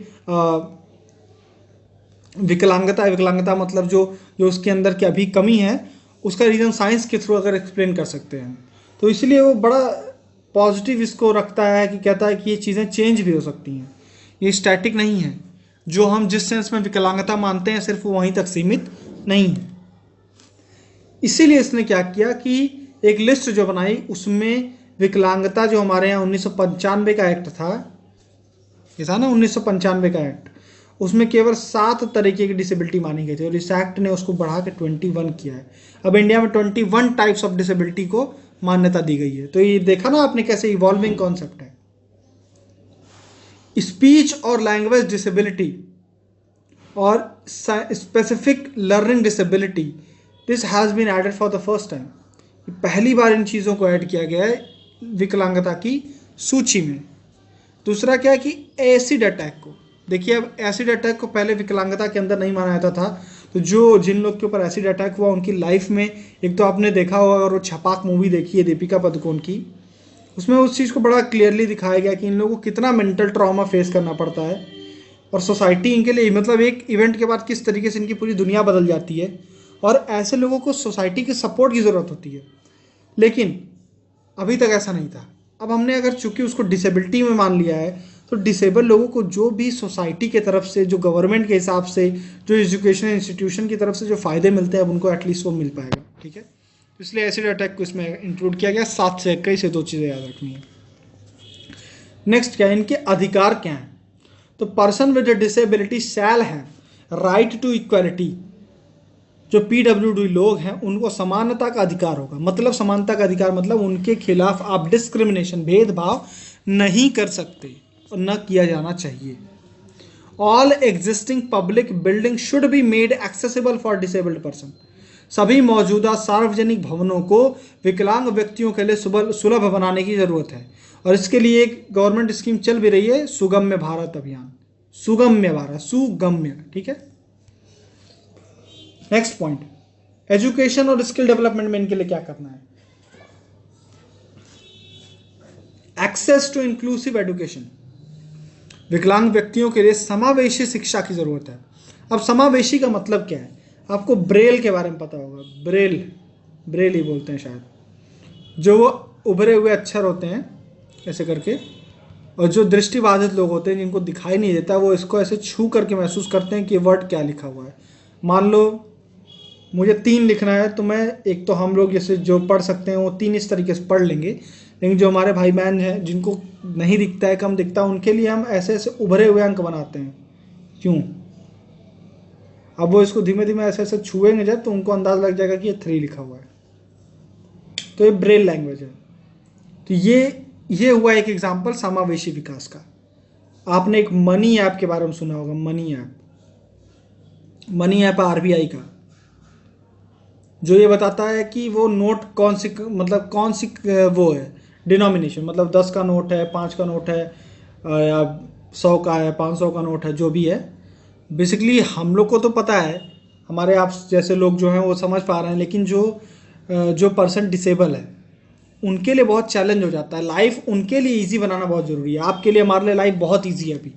Speaker 3: विकलांगता मतलब जो उसके अंदर की अभी कमी है, उसका रीज़न साइंस के थ्रू अगर एक्सप्लेन कर सकते हैं तो इसलिए वो बड़ा पॉजिटिव इसको रखता है कि कहता है कि ये चीज़ें चेंज भी हो सकती हैं, ये स्टैटिक नहीं है। जो हम जिस सेंस में विकलांगता मानते हैं सिर्फ वहीं तक सीमित नहीं है। इसीलिए इसने क्या किया कि एक लिस्ट जो बनाई उसमें विकलांगता, जो हमारे यहाँ 1995 का एक्ट था, ये था ना 1995 का एक्ट, उसमें केवल 7 तरीके की डिसेबिलिटी मानी गई थी, और इस एक्ट ने उसको बढ़ा के 21 किया है। अब इंडिया में 21 टाइप्स ऑफ डिसेबिलिटी को मान्यता दी गई है। तो ये देखा ना आपने कैसे इवॉल्विंग कॉन्सेप्ट है। स्पीच और लैंग्वेज डिसेबिलिटी और specific learning disability, this has been added for the first time. पहली बार इन चीज़ों को ऐड किया गया है विकलांगता की सूची में। दूसरा क्या है कि एसिड अटैक को देखिए। अब एसिड अटैक को पहले विकलांगता के अंदर नहीं माना जाता था, तो जिन लोग के ऊपर एसिड अटैक हुआ उनकी लाइफ में, एक तो आपने देखा होगा अगर वो छपाक मूवी देखी है दीपिका पादुकोण की, उसमें उस चीज़ को बड़ा क्लियरली दिखाया गया कि इन लोगों को कितना मेंटल ट्रॉमा फेस करना पड़ता है, और सोसाइटी इनके लिए मतलब एक इवेंट के बाद किस तरीके से इनकी पूरी दुनिया बदल जाती है, और ऐसे लोगों को सोसाइटी के सपोर्ट की ज़रूरत होती है। लेकिन अभी तक ऐसा नहीं था। अब हमने अगर चूंकि उसको डिसेबिलिटी में मान लिया है, तो डिसेबल लोगों को जो भी सोसाइटी की तरफ से, जो गवर्नमेंट के हिसाब से, जो एजुकेशन इंस्टीट्यूशन की तरफ से जो फ़ायदे मिलते हैं, अब उनको एटलीस्ट वो मिल पाएगा, ठीक है। इसलिए एसिड अटैक को इसमें इंक्लूड किया गया। 7 से 21 से 2 चीज़ें याद रखनी है। नेक्स्ट क्या है, इनके अधिकार क्या हैं? तो पर्सन विद डिसेबिलिटी शैल है राइट टू इक्वालिटी। जो PWD लोग हैं उनको समानता का अधिकार होगा। मतलब समानता का अधिकार मतलब उनके खिलाफ आप डिस्क्रिमिनेशन, भेदभाव नहीं कर सकते और न किया जाना चाहिए। All existing public building should be made accessible for disabled person. सभी मौजूदा सार्वजनिक भवनों को विकलांग व्यक्तियों के लिए सुलभ बनाने की जरूरत है, और इसके लिए एक गवर्नमेंट स्कीम चल भी रही है, सुगम्य भारत अभियान। सुगम्य भारत, सुगम्य, ठीक है। नेक्स्ट पॉइंट, एजुकेशन और स्किल डेवलपमेंट में इनके लिए क्या करना है? Access to inclusive education. विकलांग व्यक्तियों के लिए समावेशी शिक्षा की जरूरत है। अब समावेशी का मतलब क्या है? आपको ब्रेल के बारे में पता होगा, ब्रेल ही बोलते हैं शायद, जो वो उभरे हुए अक्षर होते हैं ऐसे करके, और जो दृष्टिबाधित लोग होते हैं जिनको दिखाई नहीं देता, वो इसको ऐसे छू करके महसूस करते हैं कि वर्ड क्या लिखा हुआ है। मान लो मुझे 3 लिखना है, तो मैं एक तो हम लोग जैसे जो पढ़ सकते हैं वो 3 इस तरीके से पढ़ लेंगे, लेकिन जो हमारे भाई बहन हैं जिनको नहीं दिखता है, कम दिखता है, उनके लिए हम ऐसे ऐसे उभरे हुए अंक बनाते हैं। क्यों? अब वो इसको धीमे धीमे ऐसे ऐसे छुएंगे जब, तो उनको अंदाज लग जाएगा कि ये 3 लिखा हुआ है। तो ये ब्रेल लैंग्वेज है। तो ये हुआ एक एग्जाम्पल समावेशी विकास का। आपने एक मनी ऐप के बारे में सुना होगा, मनी ऐप आरबीआई का, जो ये बताता है कि वो नोट कौन सी वो है डिनोमिनेशन, मतलब 10 का नोट है, 5 का नोट है, या 100 का है, 500 का नोट है, जो भी है। बेसिकली हम लोग को तो पता है, हमारे आप जैसे लोग जो हैं वो समझ पा रहे हैं, लेकिन जो पर्सन डिसेबल है उनके लिए बहुत चैलेंज हो जाता है। लाइफ उनके लिए इजी बनाना बहुत ज़रूरी है। आपके लिए, हमारे लिए लाइफ बहुत इजी है अभी।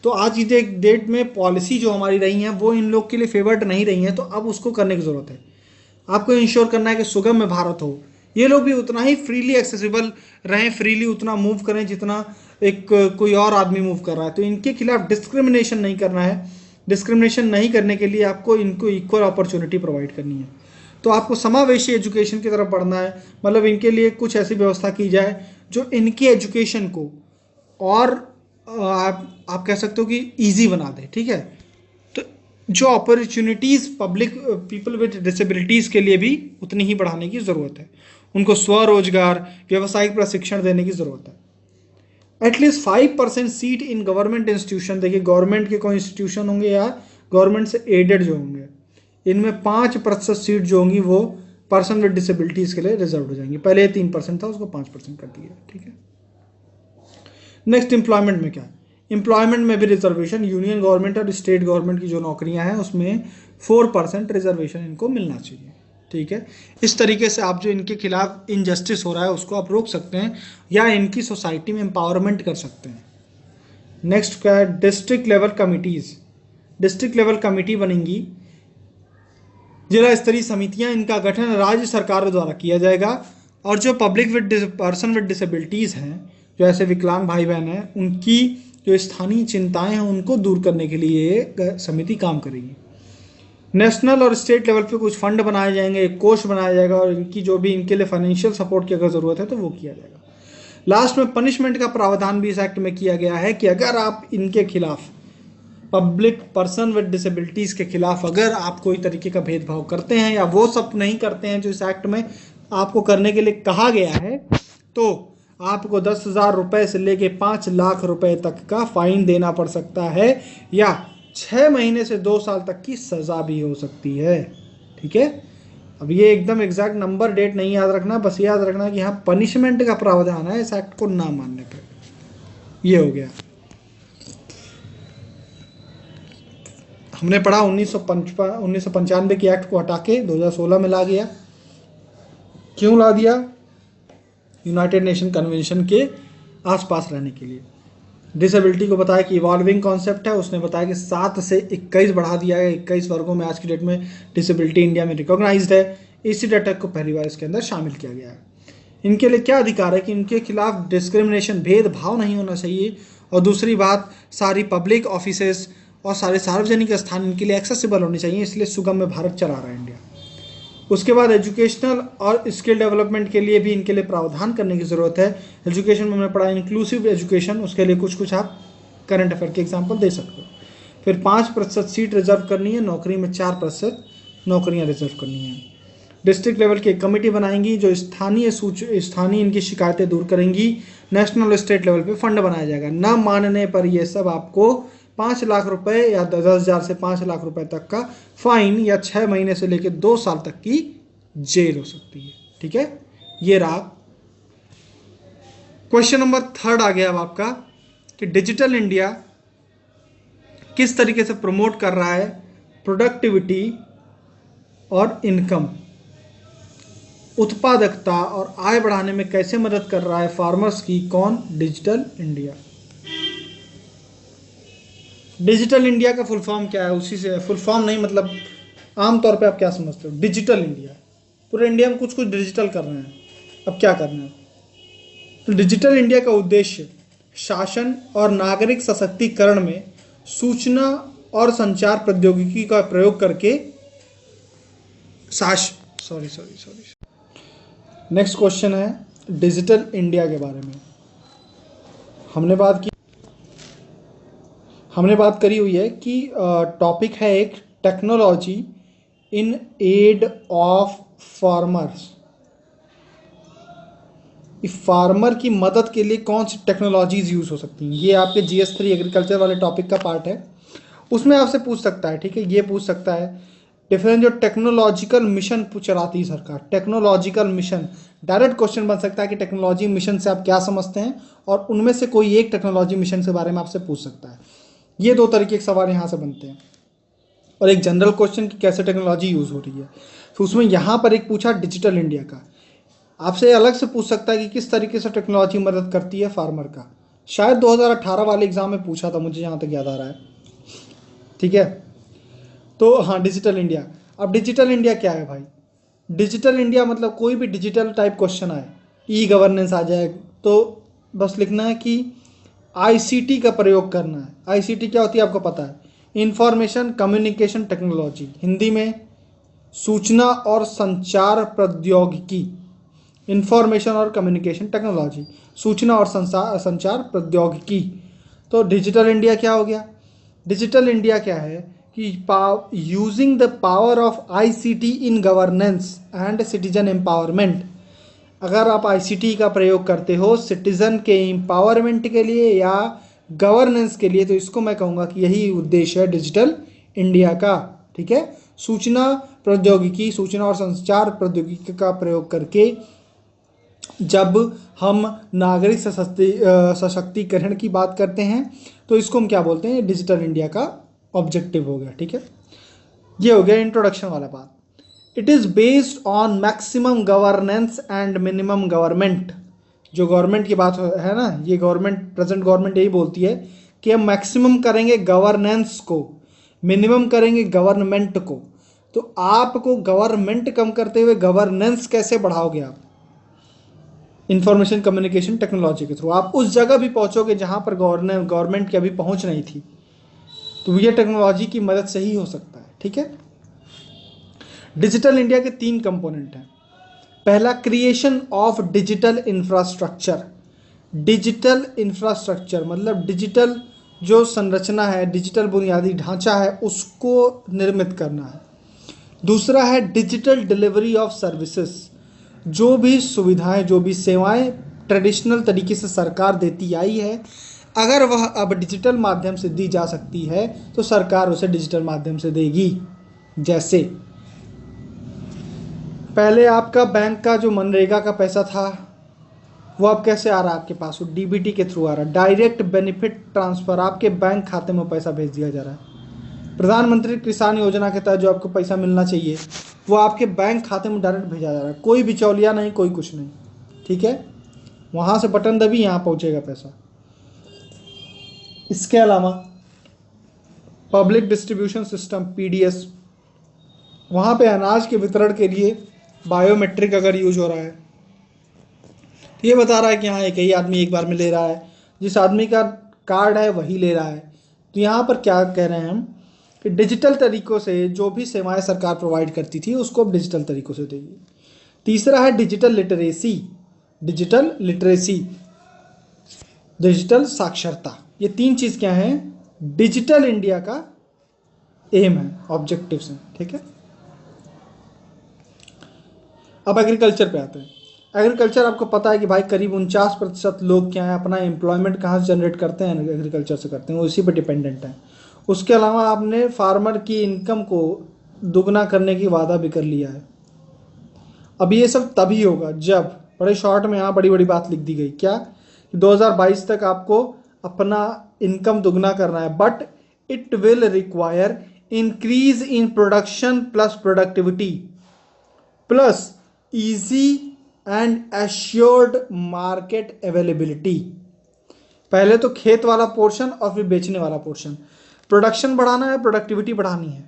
Speaker 3: तो आज की डेट में पॉलिसी जो हमारी रही हैं वो इन लोग के लिए फेवर्ड नहीं रही हैं, तो अब उसको करने की ज़रूरत है। आपको इंश्योर करना है कि सुगम्य भारत हो, ये लोग भी उतना ही फ्रीली एक्सेसिबल रहें, फ्रीली उतना मूव करें जितना एक कोई और आदमी मूव कर रहा है। तो इनके खिलाफ डिस्क्रिमिनेशन नहीं करना है। डिस्क्रिमिनेशन नहीं करने के लिए आपको इनको इक्वल अपॉर्चुनिटी प्रोवाइड करनी है। तो आपको समावेशी एजुकेशन की तरफ बढ़ना है, मतलब इनके लिए कुछ ऐसी व्यवस्था की जाए जो इनकी एजुकेशन को और आप कह सकते हो कि ईजी बना दे। ठीक है, तो जो अपॉर्चुनिटीज़ पीपल विद डिसेबिलिटीज़ के लिए भी उतनी ही बढ़ाने की ज़रूरत है। उनको स्वरोजगार, व्यावसायिक प्रशिक्षण देने की ज़रूरत है। At least 5% seat in government institution, देखिए गवर्नमेंट के कोई इंस्टीट्यूशन होंगे या गवर्नमेंट से एडेड जो होंगे, इनमें 5% सीट जो होंगी वो पर्सन विद डिसेबिलिटीज़ के लिए रिजर्व हो जाएंगी। पहले 3% था, उसको 5% कर दिया। ठीक है, नेक्स्ट एम्प्लॉयमेंट में क्या है? एम्प्लॉयमेंट में भी रिजर्वेशन, यूनियन गवर्नमेंट और स्टेट गवर्नमेंट की जो नौकरियां हैं उसमें 4% रिजर्वेशन इनको मिलना चाहिए। ठीक है, इस तरीके से आप जो इनके खिलाफ इनजस्टिस हो रहा है उसको आप रोक सकते हैं या इनकी सोसाइटी में एम्पावरमेंट कर सकते हैं। नेक्स्ट क्या है? District level committees. District level committee बनेंगी, जिला स्तरीय समितियां, इनका गठन राज्य सरकार द्वारा किया जाएगा, और जो पर्सन विद डिसेबिलिटीज़ हैं, जो ऐसे विकलांग भाई बहन हैं, उनकी जो स्थानीय चिंताएं हैं उनको दूर करने के लिए ये समिति काम करेगी। नेशनल और स्टेट लेवल पे कुछ फंड बनाए जाएंगे, एक कोष बनाया जाएगा, और इनकी जो भी इनके लिए फाइनेंशियल सपोर्ट की अगर ज़रूरत है तो वो किया जाएगा। लास्ट में पनिशमेंट का प्रावधान भी इस एक्ट में किया गया है कि अगर आप इनके खिलाफ, पब्लिक पर्सन विद डिसेबिलिटीज़ के खिलाफ अगर आप कोई तरीके का भेदभाव करते हैं या वो सब नहीं करते हैं जो इस एक्ट में आपको करने के लिए कहा गया है, तो आपको 10,000 रुपये से लेके 5 लाख रुपए तक का फाइन देना पड़ सकता है, या 6 महीने से 2 साल तक की सज़ा भी हो सकती है। ठीक है, अब ये एकदम एग्जैक्ट नंबर डेट नहीं याद रखना, बस याद रखना कि यहाँ पनिशमेंट का प्रावधान है इस एक्ट को ना मानने पर। ये हो गया। हमने पढ़ा 1995 के एक्ट को हटा के 2016 में ला दिया। क्यों ला दिया? यूनाइटेड नेशन कन्वेंशन के आसपास रहने के लिए। डिसेबिलिटी को बताया कि इवॉल्विंग कॉन्सेप्ट है, उसने बताया कि 7 से 21 बढ़ा दिया है। 21 वर्गों में आज की डेट में डिसेबिलिटी इंडिया में रिकॉग्नाइज्ड है। इसी डाटा को पहली बार इसके अंदर शामिल किया गया है। इनके लिए क्या अधिकार है कि इनके खिलाफ डिस्क्रिमिनेशन, भेदभाव नहीं होना चाहिए, और दूसरी बात, सारी पब्लिक ऑफिसेस और सारे सार्वजनिक स्थान इनके लिए एक्सेसिबल होने चाहिए, इसलिए सुगम्य भारत चला रहा है इंडिया। उसके बाद एजुकेशनल और स्किल डेवलपमेंट के लिए भी इनके लिए प्रावधान करने की ज़रूरत है। एजुकेशन में हमने पढ़ा इंक्लूसिव एजुकेशन, उसके लिए कुछ आप करंट अफेयर के एग्जांपल दे सकते हो। फिर 5% सीट रिजर्व करनी है, नौकरी में 4% नौकरियां रिजर्व करनी है। डिस्ट्रिक्ट लेवल की एक कमेटी बनाएंगी जो स्थानीय इनकी शिकायतें दूर करेंगी। नेशनल और स्टेट लेवल पे फंड बनाया जाएगा। न मानने पर ये सब आपको 5 लाख रुपए या 10,000 से 5 लाख रुपए तक का फाइन या 6 महीने से लेकर 2 साल तक की जेल हो सकती है। ठीक है, ये रहा। क्वेश्चन नंबर 3 आ गया अब आपका कि डिजिटल इंडिया किस तरीके से प्रमोट कर रहा है प्रोडक्टिविटी और इनकम, उत्पादकता और आय बढ़ाने में कैसे मदद कर रहा है फार्मर्स की? कौन? Digital India. डिजिटल इंडिया का फुल फॉर्म क्या है, उसी से फुल फॉर्म नहीं मतलब आमतौर पे आप क्या समझते हो? डिजिटल इंडिया, पूरे इंडिया में कुछ कुछ डिजिटल कर रहे हैं, अब क्या करना है? तो डिजिटल इंडिया का उद्देश्य शासन और नागरिक सशक्तिकरण में सूचना और संचार प्रौद्योगिकी का प्रयोग करके नेक्स्ट क्वेश्चन है डिजिटल इंडिया के बारे में। हमने बात करी हुई है कि टॉपिक है एक technology in aid of farmers. Farmer की मदद के लिए कौन सी टेक्नोलॉजीज यूज हो सकती हैं, ये आपके GS3 एग्रीकल्चर वाले टॉपिक का पार्ट है। उसमें आपसे पूछ सकता है, ठीक है, ये पूछ सकता है डिफरेंट जो टेक्नोलॉजिकल मिशन चलाती है सरकार, टेक्नोलॉजिकल मिशन, डायरेक्ट क्वेश्चन बन सकता है कि टेक्नोलॉजी मिशन से आप क्या समझते हैं, और उनमें से कोई एक टेक्नोलॉजी मिशन के बारे में आपसे पूछ सकता है। ये दो तरीके के सवाल यहाँ से बनते हैं। और एक जनरल क्वेश्चन कि कैसे टेक्नोलॉजी यूज़ हो रही है, तो उसमें यहाँ पर एक पूछा डिजिटल इंडिया का। आपसे अलग से पूछ सकता है कि किस तरीके से टेक्नोलॉजी मदद करती है फार्मर का। शायद 2018 वाले एग्जाम में पूछा था, मुझे यहाँ तक याद आ रहा है, ठीक है। तो हाँ, डिजिटल इंडिया। अब डिजिटल इंडिया क्या है भाई? डिजिटल इंडिया मतलब कोई भी डिजिटल टाइप क्वेश्चन आए, ई गवर्नेंस आ जाए, तो बस लिखना है कि ICT का प्रयोग करना है। ICT क्या होती है आपको पता है? इंफॉर्मेशन कम्युनिकेशन टेक्नोलॉजी, हिंदी में सूचना और संचार प्रौद्योगिकी। इंफॉर्मेशन और कम्युनिकेशन टेक्नोलॉजी, सूचना और संचार प्रौद्योगिकी। तो डिजिटल इंडिया क्या हो गया? डिजिटल इंडिया क्या है कि using the power of ICT in governance and citizen empowerment. अगर आप ICT का प्रयोग करते हो सिटीजन के एम्पावरमेंट के लिए या गवर्नेंस के लिए, तो इसको मैं कहूँगा कि यही उद्देश्य है डिजिटल इंडिया का, ठीक है। सूचना प्रौद्योगिकी, सूचना और संचार प्रौद्योगिकी का प्रयोग करके जब हम नागरिक सशक्तिकरण की बात करते हैं, तो इसको हम क्या बोलते हैं? डिजिटल इंडिया का ऑब्जेक्टिव हो गया, ठीक है। ये हो गया इंट्रोडक्शन वाला बात। It is based on maximum governance and minimum government. जो गवर्नमेंट की बात है ना, ये गवर्नमेंट, प्रेजेंट गवर्नमेंट यही बोलती है कि हम मैक्सिमम करेंगे गवर्नेंस को, मिनिमम करेंगे गवर्नमेंट को। तो आपको गवर्नमेंट कम करते हुए गवर्नेंस कैसे बढ़ाओगे आप? इंफॉर्मेशन कम्युनिकेशन टेक्नोलॉजी के थ्रू आप उस जगह भी पहुंचोगे जहां पर गवर्नमेंट की अभी पहुंच नहीं थी। तो ये टेक्नोलॉजी की मदद से ही हो सकता है, ठीक है। डिजिटल इंडिया के 3 कंपोनेंट हैं। पहला, creation of digital infrastructure. Digital infrastructure मतलब डिजिटल जो संरचना है, डिजिटल बुनियादी ढांचा है, उसको निर्मित करना है। दूसरा है डिजिटल डिलीवरी ऑफ सर्विसेज। जो भी सुविधाएं, जो भी सेवाएं ट्रेडिशनल तरीके से सरकार देती आई है, अगर वह अब डिजिटल माध्यम से दी जा सकती है तो सरकार उसे डिजिटल माध्यम से देगी। जैसे पहले आपका बैंक का जो मनरेगा का पैसा था, वो अब कैसे आ रहा है आपके पास? वो DBT के थ्रू आ रहा है, डायरेक्ट बेनिफिट ट्रांसफ़र। आपके बैंक खाते में पैसा भेज दिया जा रहा है। प्रधानमंत्री किसान योजना के तहत जो आपको पैसा मिलना चाहिए, वो आपके बैंक खाते में डायरेक्ट भेजा जा रहा है। कोई बिचौलिया नहीं, कोई कुछ नहीं, ठीक है। वहाँ से बटन दबी, यहाँ पहुँचेगा पैसा। इसके अलावा पब्लिक डिस्ट्रीब्यूशन सिस्टम PDS, वहाँ पे अनाज के वितरण के लिए बायोमेट्रिक अगर यूज हो रहा है, तो ये बता रहा है कि हाँ एक ही आदमी एक बार में ले रहा है, जिस आदमी का कार्ड है वही ले रहा है। तो यहाँ पर क्या कह रहे हैं हम कि डिजिटल तरीक़ों से जो भी सेवाएं सरकार प्रोवाइड करती थी उसको अब डिजिटल तरीक़ों से देगी। तीसरा है डिजिटल लिटरेसी। डिजिटल साक्षरता। ये 3 चीज़ क्या हैं? डिजिटल इंडिया का एम है, ऑब्जेक्टिव्स हैं, ठीक है। अब एग्रीकल्चर पे आते हैं। एग्रीकल्चर आपको पता है कि भाई करीब 49% लोग क्या है अपना एम्प्लॉयमेंट कहाँ से जनरेट करते हैं? एग्रीकल्चर से करते हैं, वो इसी पर डिपेंडेंट हैं। उसके अलावा आपने फार्मर की इनकम को दुगना करने की वादा भी कर लिया है। अब ये सब तभी होगा जब, बड़े शॉर्ट में यहाँ बड़ी बड़ी बात लिख दी गई, क्या? 2022 तक आपको अपना इनकम दुगना करना है, but it will require increase in production plus productivity plus easy and assured market availability. पहले तो खेत वाला पोर्शन और फिर बेचने वाला पोर्शन। प्रोडक्शन बढ़ाना है, प्रोडक्टिविटी बढ़ानी है।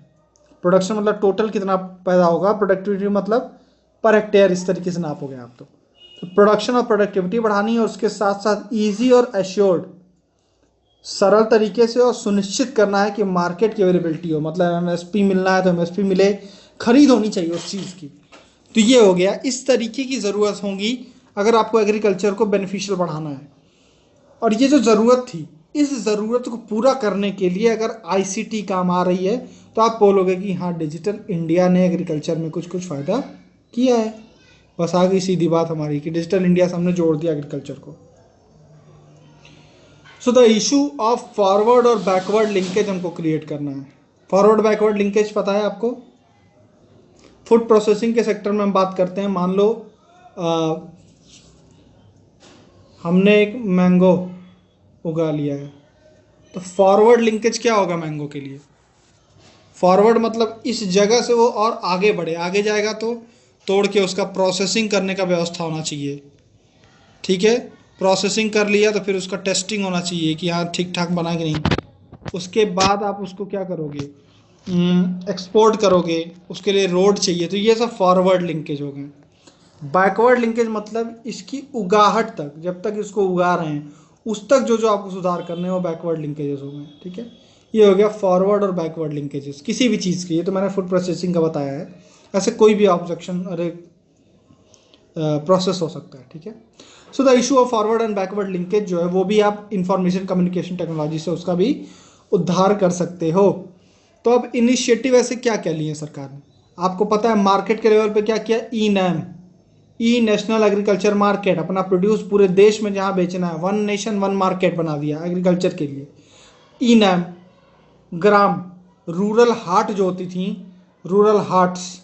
Speaker 3: प्रोडक्शन मतलब टोटल कितना पैदा होगा, प्रोडक्टिविटी मतलब पर हेक्टेयर, इस तरीके से नापोगे आप। तो प्रोडक्शन और प्रोडक्टिविटी बढ़ानी है और उसके साथ साथ ईजी और एश्योर्ड, सरल तरीके से और सुनिश्चित करना है कि मार्केट की अवेलेबिलिटी हो, मतलब एमएसपी मिलना है तो एमएसपी मिले, खरीद होनी चाहिए उस चीज़ की। तो ये हो गया, इस तरीके की ज़रूरत होगी अगर आपको एग्रीकल्चर को बेनिफिशियल बढ़ाना है। और ये जो ज़रूरत थी, इस ज़रूरत को पूरा करने के लिए अगर आईसीटी काम आ रही है तो आप बोलोगे कि हाँ, डिजिटल इंडिया ने एग्रीकल्चर में कुछ कुछ फ़ायदा किया है। बस आ गई सीधी बात हमारी कि डिजिटल इंडिया से हमने जोड़ दिया एग्रीकल्चर को। So the issue of forward और बैकवर्ड लिंकेज हमको क्रिएट करना है। फॉरवर्ड बैकवर्ड लिंकेज पता है आपको? फूड प्रोसेसिंग के सेक्टर में हम बात करते हैं। मान लो हमने एक मैंगो उगा लिया है, तो फॉरवर्ड लिंकेज क्या होगा मैंगो के लिए? फॉरवर्ड मतलब इस जगह से वो और आगे बढ़े, आगे जाएगा तो तोड़ के उसका प्रोसेसिंग करने का व्यवस्था होना चाहिए। ठीक है, प्रोसेसिंग कर लिया तो फिर उसका टेस्टिंग होना चाहिए कि हाँ ठीक ठाक बना कि नहीं। उसके बाद आप उसको क्या करोगे, एक्सपोर्ट करोगे, उसके लिए रोड चाहिए। तो ये सब फॉरवर्ड लिंकेज हो गए। बैकवर्ड लिंकेज मतलब इसकी उगाहट तक, जब तक इसको उगा रहे हैं उस तक जो जो आपको सुधार करने हैं वो बैकवर्ड लिंकेजेस हो गए। ठीक है, ये हो गया फॉरवर्ड और बैकवर्ड लिंकेजेस किसी भी चीज़ के। ये तो मैंने फूड प्रोसेसिंग का बताया है, ऐसे कोई भी ऑब्जेक्शन अरे प्रोसेस हो सकता है। ठीक है, so the issue of forward and backward linkage जो है वो भी आप इंफॉर्मेशन कम्युनिकेशन टेक्नोलॉजी से उसका भी उद्धार कर सकते हो। तो अब इनिशिएटिव ऐसे क्या क्या लिए सरकार ने, आपको पता है मार्केट के लेवल पे क्या किया? ई नैम, ई नेशनल एग्रीकल्चर मार्केट, अपना प्रोड्यूस पूरे देश में जहाँ बेचना है, वन नेशन वन मार्केट बना दिया एग्रीकल्चर के लिए। ई नैम, ग्राम, रूरल हाट जो होती थी, रूरल हाट्स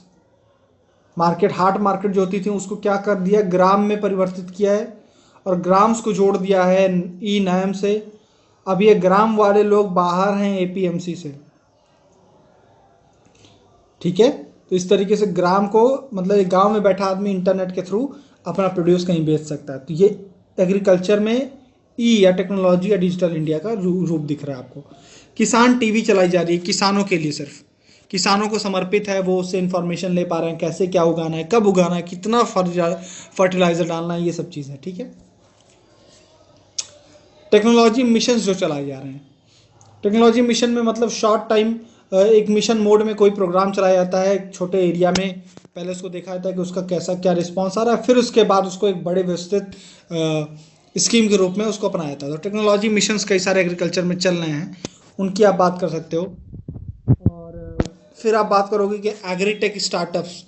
Speaker 3: मार्केट, हाट मार्केट जो होती थी उसको क्या कर दिया, ग्राम में परिवर्तित किया है और ग्राम्स को जोड़ दिया है ई नैम से। अब ये ग्राम वाले लोग बाहर हैं एपीएमसी से। ठीक है, तो इस तरीके से ग्राम को मतलब एक गांव में बैठा आदमी इंटरनेट के थ्रू अपना प्रोड्यूस कहीं बेच सकता है। तो ये एग्रीकल्चर में ई या टेक्नोलॉजी या डिजिटल इंडिया का रूप दिख रहा है आपको। किसान टीवी चलाई जा रही है किसानों के लिए, सिर्फ किसानों को समर्पित है, वो उससे इंफॉर्मेशन ले पा रहे हैं कैसे क्या उगाना है, कब उगाना है, कितना फर्टिलाइजर डालना है, ये सब चीज़ें। ठीक है, टेक्नोलॉजी मिशन जो चलाए जा रहे हैं, टेक्नोलॉजी मिशन में मतलब शॉर्ट टाइम एक मिशन मोड में कोई प्रोग्राम चलाया जाता है एक छोटे एरिया में, पहले उसको देखा जाता है कि उसका कैसा क्या रिस्पॉन्स आ रहा है, फिर उसके बाद उसको एक बड़े विस्तृत स्कीम के रूप में उसको अपनाया जाता है। तो टेक्नोलॉजी मिशंस कई सारे एग्रीकल्चर में चल रहे हैं, उनकी आप बात कर सकते हो। और फिर आप बात करोगे कि एग्रीटेक स्टार्टअप्स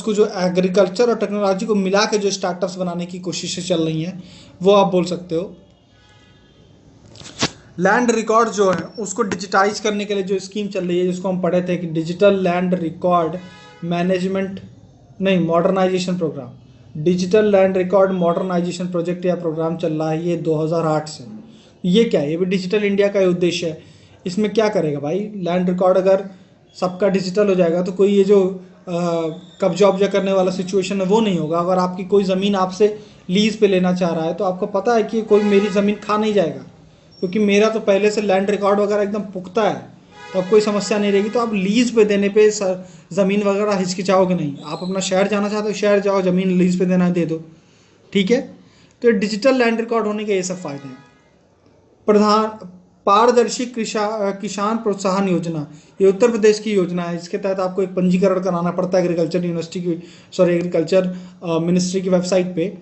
Speaker 3: को, जो एग्रीकल्चर और टेक्नोलॉजी को मिला के जो स्टार्टअप्स बनाने की कोशिशें चल रही हैं, वो आप बोल सकते हो। लैंड रिकॉर्ड जो है उसको डिजिटाइज करने के लिए जो स्कीम चल रही है, जिसको हम पढ़े थे कि डिजिटल लैंड रिकॉर्ड मैनेजमेंट नहीं modernisation programme, digital land record modernisation project या प्रोग्राम चल रहा है ये 2008 से। ये क्या है? ये भी डिजिटल इंडिया का उद्देश्य है। इसमें क्या करेगा भाई, लैंड रिकॉर्ड अगर सबका डिजिटल हो जाएगा तो कोई ये जो कब्जा उब्जा करने वाला सिचुएशन है वो नहीं होगा। अगर आपकी कोई ज़मीन आपसे लीज पे लेना चाह रहा है तो आपको पता है कि कोई मेरी ज़मीन खा नहीं जाएगा, क्योंकि मेरा तो पहले से लैंड रिकॉर्ड वगैरह एकदम पुख्ता है, तो अब कोई समस्या नहीं रहेगी। तो आप लीज पे देने पे ज़मीन वगैरह हिचकिचाओगे नहीं। आप अपना शहर जाना चाहते हो, शहर जाओ, ज़मीन लीज पे देना है दे दो। ठीक है, तो डिजिटल लैंड रिकॉर्ड होने के ये सब फायदे हैं। पारदर्शी किसान प्रोत्साहन योजना, ये उत्तर प्रदेश की योजना है। इसके तहत आपको एक पंजीकरण कराना पड़ता है एग्रीकल्चर मिनिस्ट्री की वेबसाइट पे,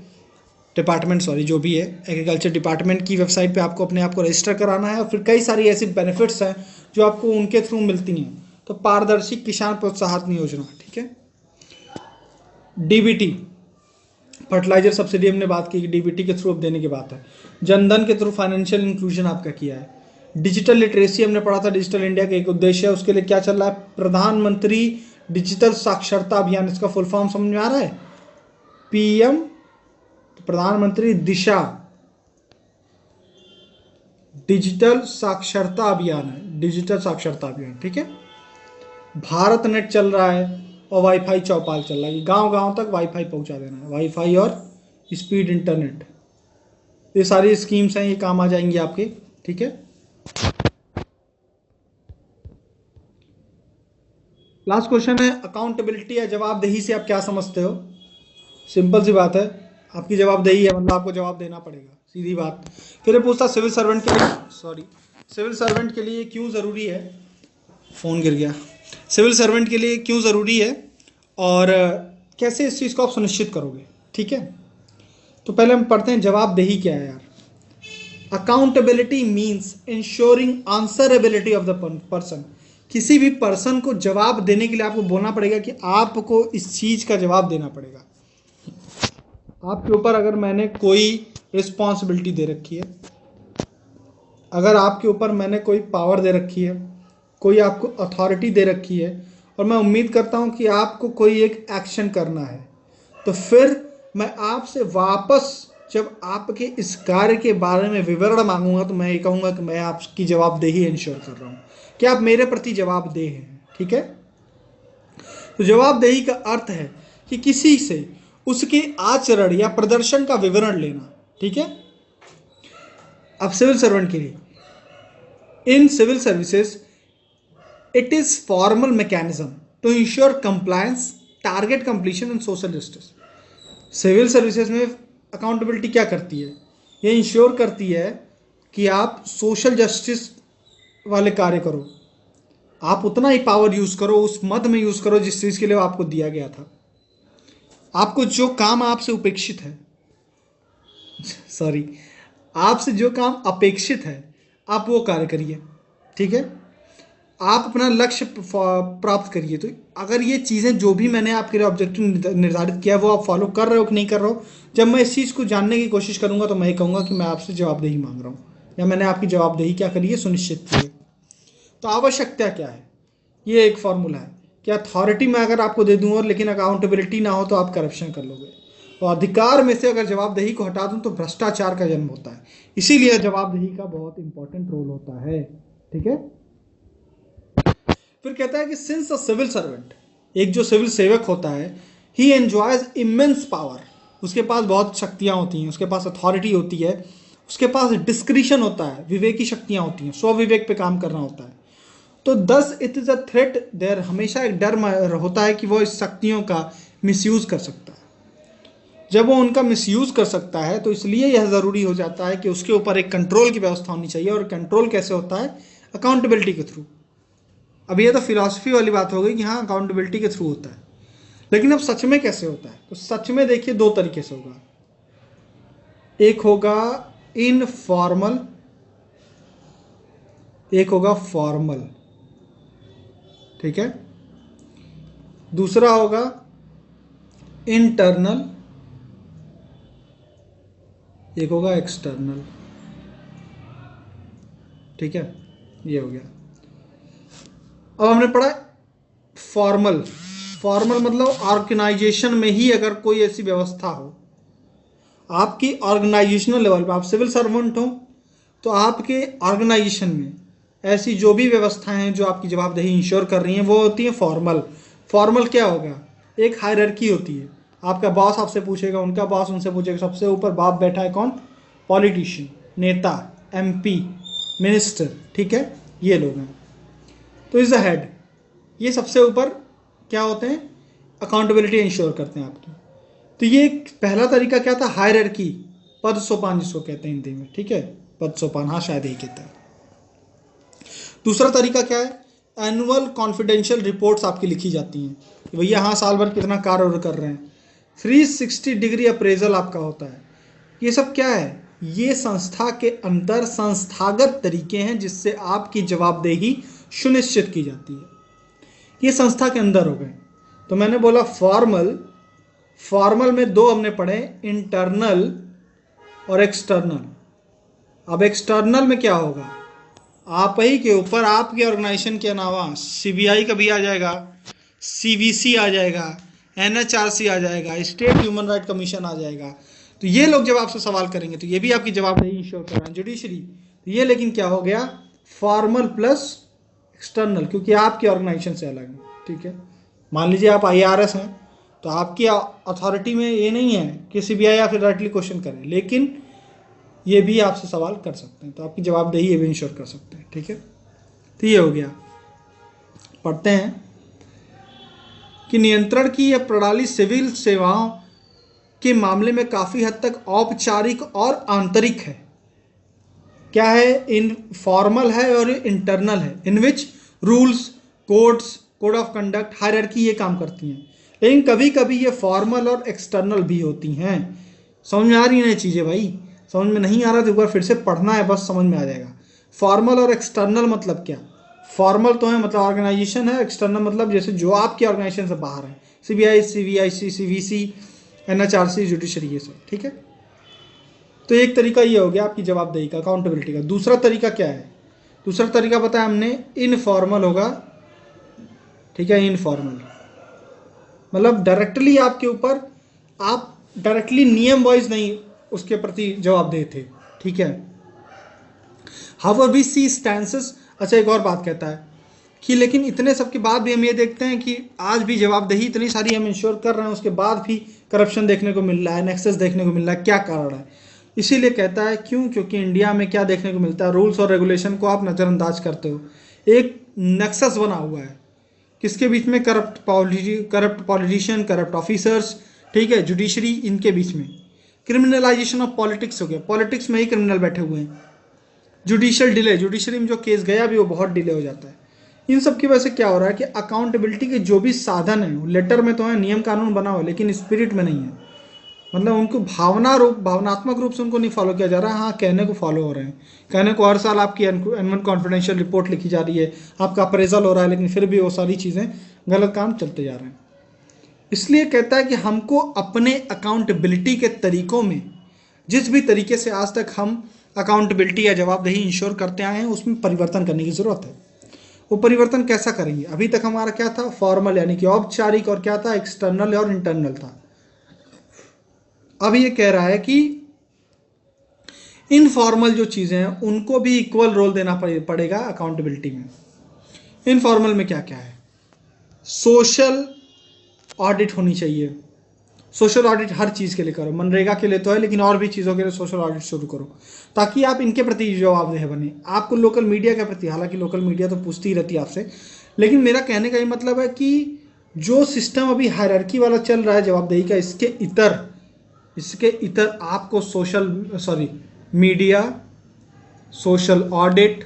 Speaker 3: जो भी है एग्रीकल्चर डिपार्टमेंट की वेबसाइट पे आपको अपने आप को रजिस्टर कराना है। और फिर कई सारी ऐसी बेनिफिट्स हैं जो आपको उनके थ्रू मिलती हैं। तो पारदर्शी किसान प्रोत्साहन योजना, ठीक है। डीबीटी फर्टिलाइजर सब्सिडी हमने बात की, डीबीटी के थ्रू अब देने की बात है। जनधन के थ्रू फाइनेंशियल इंक्लूजन आपका किया है। डिजिटल लिटरेसी हमने पढ़ा था, डिजिटल इंडिया का एक उद्देश्य है। उसके लिए क्या चल रहा है? प्रधानमंत्री डिजिटल साक्षरता अभियान, इसका फुल फॉर्म समझ में आ रहा है? पीएम, प्रधानमंत्री दिशा डिजिटल साक्षरता अभियान है, डिजिटल साक्षरता अभियान, ठीक है। भारत नेट चल रहा है और वाईफाई चौपाल चल रहा है, गांव गांव तक वाईफाई पहुंचा देना है, वाईफाई और स्पीड इंटरनेट। ये सारी स्कीम्स हैं, ये काम आ जाएंगी आपके, ठीक है। लास्ट क्वेश्चन है अकाउंटेबिलिटी या जवाबदेही से आप क्या समझते हो? सिंपल सी बात है, आपकी जवाबदेही है, मतलब आपको जवाब देना पड़ेगा, सीधी बात। फिर ये पूछता सिविल सर्वेंट के लिए क्यों ज़रूरी है, फ़ोन गिर गया, सिविल सर्वेंट के लिए क्यों ज़रूरी है और कैसे इस चीज़ को आप सुनिश्चित करोगे, ठीक है। तो पहले हम पढ़ते हैं जवाबदेही क्या है यार। Accountability means ensuring answerability of the person. किसी भी पर्सन को जवाब देने के लिए आपको बोलना पड़ेगा कि आपको इस चीज़ का जवाब देना पड़ेगा। आपके ऊपर अगर मैंने कोई रिस्पॉन्सिबिलिटी दे रखी है, अगर आपके ऊपर मैंने कोई पावर दे रखी है, कोई आपको अथॉरिटी दे रखी है और मैं उम्मीद करता हूं कि आपको कोई एक एक्शन करना है, तो फिर मैं आपसे वापस जब आपके इस कार्य के बारे में विवरण मांगूंगा तो मैं ये कहूँगा कि मैं आपकी जवाबदेही इंश्योर कर रहा हूँ कि आप मेरे प्रति जवाबदेह हैं, ठीक है। तो जवाबदेही का अर्थ है कि किसी से उसके आचरण या प्रदर्शन का विवरण लेना, ठीक है। अब सिविल सर्वेंट के लिए, in civil services it is formal mechanism to ensure compliance, target completion and social justice. Civil services में अकाउंटेबिलिटी क्या करती है? ये इंश्योर करती है कि आप सोशल जस्टिस वाले कार्य करो, आप उतना ही पावर यूज करो, उस मद में यूज करो जिस चीज के लिए आपको दिया गया था। आपको जो काम आपसे उपेक्षित है सॉरी आपसे जो काम अपेक्षित है आप वो कार्य करिए, ठीक है। आप अपना लक्ष्य प्राप्त करिए। तो अगर ये चीज़ें जो भी मैंने आपके लिए ऑब्जेक्टिव निर्धारित किया वो आप फॉलो कर रहे हो कि नहीं कर रहे हो, जब मैं इस चीज़ को जानने की कोशिश करूंगा तो मैं ये कहूँगा कि मैं आपसे जवाबदेही मांग रहा हूँ या मैंने आपकी जवाबदेही क्या करी है, सुनिश्चित की है। तो आवश्यकता क्या है, ये एक फॉर्मूला है कि अथॉरिटी में अगर आपको दे दूँ और लेकिन अकाउंटेबिलिटी ना हो तो आप करप्शन कर लोगे, और अधिकार में से अगर जवाबदेही को हटा दूँ तो भ्रष्टाचार का जन्म होता है। इसीलिए जवाबदेही का बहुत इंपॉर्टेंट रोल होता है, ठीक है। फिर कहता है कि सिंस अ सिविल सर्वेंट, एक जो सिविल सेवक होता है, ही एंजॉयज इमेंस पावर, उसके पास बहुत शक्तियां होती हैं, उसके पास अथॉरिटी होती है, उसके पास डिस्क्रिशन होता है, विवेकी शक्तियां होती हैं, स्वविवेक पे काम करना होता है। तो thus it is a threat there, हमेशा एक डर होता है कि वो इस शक्तियों का मिसयूज कर सकता है। जब वो उनका मिसयूज कर सकता है तो इसलिए यह ज़रूरी हो जाता है कि उसके ऊपर एक कंट्रोल की व्यवस्था होनी चाहिए, और कंट्रोल कैसे होता है? अकाउंटेबिलिटी के थ्रू। अब ये तो फिलॉसफी वाली बात हो गई कि हाँ अकाउंटेबिलिटी के थ्रू होता है, लेकिन अब सच में कैसे होता है? तो सच में देखिए दो तरीके से होगा। एक होगा इनफॉर्मल, एक होगा फॉर्मल, ठीक है। दूसरा होगा इंटरनल, एक होगा एक्सटर्नल, ठीक है। ये हो गया। अब हमने पढ़ा फॉर्मल। फॉर्मल मतलब ऑर्गेनाइजेशन में ही अगर कोई ऐसी व्यवस्था हो, आपकी ऑर्गेनाइजेशनल लेवल पे, आप सिविल सर्वेंट हो तो आपके ऑर्गेनाइजेशन में ऐसी जो भी व्यवस्थाएं हैं जो आपकी जवाबदेही इंश्योर कर रही हैं वो होती हैं फॉर्मल। फॉर्मल क्या होगा? एक हायरार्की होती है, आपका बॉस आपसे पूछेगा, उनका बॉस उनसे पूछेगा, सबसे ऊपर बाप बैठा है कौन? पॉलिटिशियन, नेता, एमपी, मिनिस्टर, ठीक है, ये लोग हैं। तो इज द हेड, ये सबसे ऊपर क्या होते हैं? अकाउंटेबिलिटी इंश्योर करते हैं आपकी। तो ये पहला तरीका क्या था? हायरार्की, पद सोपान जिसको कहते हैं हिंदी में, ठीक है, पद सोपान, हाँ शायद यही कहता है। दूसरा तरीका क्या है? एनुअल कॉन्फिडेंशियल रिपोर्ट्स आपकी लिखी जाती हैं कि भैया हाँ साल भर कितना कार्य कर रहे हैं। 360 डिग्री अप्रेजल आपका होता है। ये सब क्या है? ये संस्था के अंदर संस्थागत तरीके हैं जिससे आपकी जवाबदेही सुनिश्चित की जाती है। ये संस्था के अंदर हो गए। तो मैंने बोला फॉर्मल, फॉर्मल में दो हमने पढ़े, इंटरनल और एक्सटर्नल। अब एक्सटर्नल में क्या होगा? आप ही के ऊपर, आपके ऑर्गेनाइजेशन के अलावा सीबीआई का भी आ जाएगा, सीवीसी आ जाएगा, एनएचआरसी आ जाएगा, स्टेट ह्यूमन राइट कमीशन आ जाएगा। तो ये लोग जब आपसे सवाल करेंगे तो ये भी आपकी जवाबदेही इंश्योर कर रहे हैं। जुडिशरी, तो ये लेकिन क्या हो गया? फॉर्मल प्लस एक्सटर्नल, क्योंकि आपकी ऑर्गेनाइजेशन से अलग है, ठीक है। मान लीजिए आप आईआरएस हैं तो आपकी अथॉरिटी में ये नहीं है कि सीबीआई या फिर डायरेक्टली क्वेश्चन करें, लेकिन ये भी आपसे सवाल कर सकते हैं, तो आपकी जवाबदेही ये भी इंश्योर कर सकते हैं, ठीक है। तो ये हो गया। पढ़ते हैं कि नियंत्रण की यह प्रणाली सिविल सेवाओं के मामले में काफी हद तक औपचारिक और आंतरिक है। क्या है? इनफॉर्मल है और इंटरनल है, in which rules, codes, code of conduct, hierarchy ये काम करती हैं। लेकिन कभी कभी ये फॉर्मल और एक्सटर्नल भी होती हैं। समझ में आ रही है चीज़ें भाई? समझ में नहीं आ रहा तो एक बार फिर से पढ़ना है, बस समझ में आ जाएगा। फॉर्मल और एक्सटर्नल मतलब क्या? फॉर्मल तो है मतलब ऑर्गेनाइजेशन है, एक्सटर्नल मतलब जैसे जो आपके ऑर्गेनाइजेशन से बाहर है, सीबीआई, सीवीआईसी, सीवीसी, एनएचआरसी, जुडिशरी, ये सब। ठीक है, तो एक तरीका ये हो गया आपकी जवाबदेही का, अकाउंटेबिलिटी का। दूसरा तरीका क्या है? दूसरा तरीका बताया हमने, इनफॉर्मल होगा। ठीक है, इनफॉर्मल मतलब डायरेक्टली आपके ऊपर, आप डायरेक्टली नियम वाइज नहीं उसके प्रति जवाबदेह थे। ठीक है, हाउएवर वी सी स्टैंसेस। अच्छा, एक और बात कहता है कि लेकिन इतने सब के बाद भी हम ये देखते हैं कि आज भी जवाबदेही इतनी सारी हम इंश्योर कर रहे हैं, उसके बाद भी करप्शन देखने को मिल रहा है, नेक्सस देखने को मिल रहा है। क्या कारण है? इसीलिए कहता है क्यों? क्योंकि इंडिया में क्या देखने को मिलता है, रूल्स और रेगुलेशन को आप नज़रअंदाज करते हो। एक नेक्सस बना हुआ है किसके बीच में? करप्ट पॉलिटिशियन, करप्ट ऑफिसर्स, ठीक है, जुडिशरी, इनके बीच में। क्रिमिनलाइजेशन ऑफ पॉलिटिक्स हो गया, पॉलिटिक्स में ही क्रिमिनल बैठे हुए हैं। जुडिशियल डिले, जुडिशरी में जो केस गया भी वो बहुत डिले हो जाता है। इन सब की वजह से क्या हो रहा है कि अकाउंटेबिलिटी के जो भी साधन है, लेटर में तो है, नियम कानून बना हुआ है, लेकिन स्पिरिट में नहीं है। मतलब उनको भावनात्मक रूप से उनको नहीं फॉलो किया जा रहा है। हाँ, कहने को फॉलो हो रहे हैं, कहने को हर साल आपकी एनुअल कॉन्फिडेंशियल रिपोर्ट लिखी जा रही है, आपका अप्रेजल हो रहा है, लेकिन फिर भी वो सारी चीज़ें गलत काम चलते जा रहे हैं। इसलिए कहता है कि हमको अपने अकाउंटेबिलिटी के तरीकों में, जिस भी तरीके से आज तक हम अकाउंटेबिलिटी या जवाबदेही इंश्योर करते आए हैं, उसमें परिवर्तन करने की ज़रूरत है। वो परिवर्तन कैसा करेंगे? अभी तक हमारा क्या था? फॉर्मल यानी कि औपचारिक, और क्या था? एक्सटर्नल और इंटरनल था। अब ये कह रहा है कि इनफॉर्मल जो चीज़ें हैं उनको भी इक्वल रोल देना पड़ेगा अकाउंटेबिलिटी में। इनफॉर्मल में क्या क्या है? सोशल ऑडिट होनी चाहिए। सोशल ऑडिट हर चीज़ के लिए करो, मनरेगा के लिए तो है, लेकिन और भी चीज़ों के लिए सोशल ऑडिट शुरू करो, ताकि आप इनके प्रति जवाबदेह बने। आपको लोकल मीडिया के प्रति, हालांकि लोकल मीडिया तो पूछती ही रहती है आपसे, लेकिन मेरा कहने का ये मतलब है कि जो सिस्टम अभी हायरार्की वाला चल रहा है जवाबदेही का, इसके इतर आपको मीडिया, सोशल ऑडिट,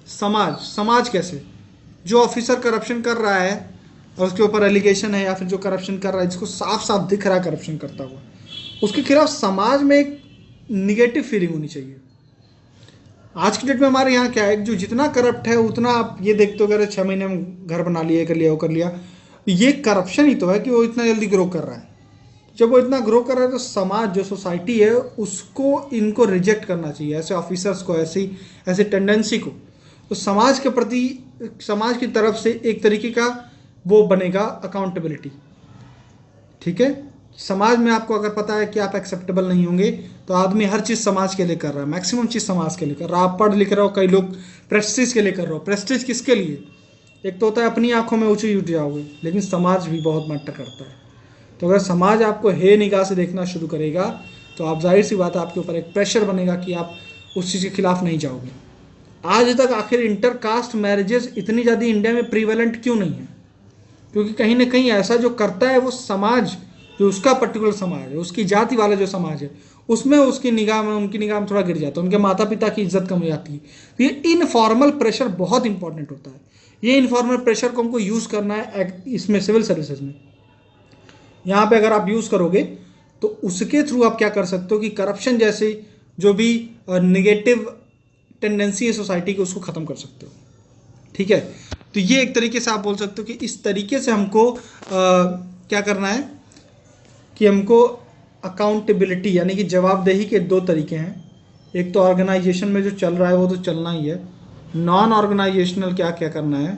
Speaker 3: समाज कैसे, जो ऑफिसर करप्शन कर रहा है और उसके ऊपर एलिगेशन है, या फिर जो करप्शन कर रहा है जिसको साफ साफ दिख रहा है करप्शन करता हुआ, उसके खिलाफ समाज में एक निगेटिव फीलिंग होनी चाहिए। आज की डेट में हमारे यहाँ क्या है, जो जितना करप्ट है उतना आप ये देखते हो, अगर 6 महीने में घर बना लिया, कर लिया, वो कर लिया, ये करप्शन ही तो है कि वो इतना जल्दी ग्रो कर रहा है। जब वो इतना ग्रो कर रहा है तो समाज, जो सोसाइटी है, उसको इनको रिजेक्ट करना चाहिए, ऐसे ऑफिसर्स को, ऐसी टेंडेंसी को। तो समाज के प्रति, समाज की तरफ से एक तरीके का वो बनेगा अकाउंटेबिलिटी। ठीक है, समाज में आपको अगर पता है कि आप एक्सेप्टेबल नहीं होंगे, तो आदमी हर चीज़ समाज के लिए कर रहा है, मैक्सिमम चीज़ समाज के लिए कर रहा है। आप पढ़ लिख रहे हो, कई लोग प्रेस्टीज के लिए कर रहे हो। प्रेस्टीज किसके लिए? एक तो होता है अपनी आंखों में ऊँची उठ जाओगे, लेकिन समाज भी बहुत मैटर करता है। तो अगर समाज आपको हे निगाह से देखना शुरू करेगा, तो आप, जाहिर सी बात है, आपके ऊपर एक प्रेशर बनेगा कि आप उस चीज़ के खिलाफ नहीं जाओगे। आज तक आखिर इंटरकास्ट मैरिजेस इतनी ज़्यादा इंडिया में प्रीवेलेंट क्यों नहीं है? क्योंकि कहीं ना कहीं ऐसा जो करता है वो समाज, जो उसका पर्टिकुलर समाज है, उसकी जाति वाला जो समाज है, उसमें उनकी निगाह में थोड़ा गिर जाता है, उनके माता पिता की इज्जत कम हो जाती है। तो ये इनफॉर्मल प्रेशर बहुत इंपॉर्टेंट होता है। ये इनफॉर्मल प्रेशर को हमको यूज़ करना है इसमें, सिविल सर्विसेज में। यहाँ पे अगर आप यूज़ करोगे तो उसके थ्रू आप क्या कर सकते हो कि करप्शन जैसे जो भी नेगेटिव टेंडेंसी है सोसाइटी की, उसको ख़त्म कर सकते हो। ठीक है, तो ये एक तरीके से आप बोल सकते हो कि इस तरीके से हमको क्या करना है कि हमको अकाउंटेबिलिटी यानी कि जवाबदेही के 2 तरीके हैं। एक तो ऑर्गेनाइजेशन में जो चल रहा है वो तो चलना ही है। नॉन ऑर्गेनाइजेशनल क्या क्या करना है,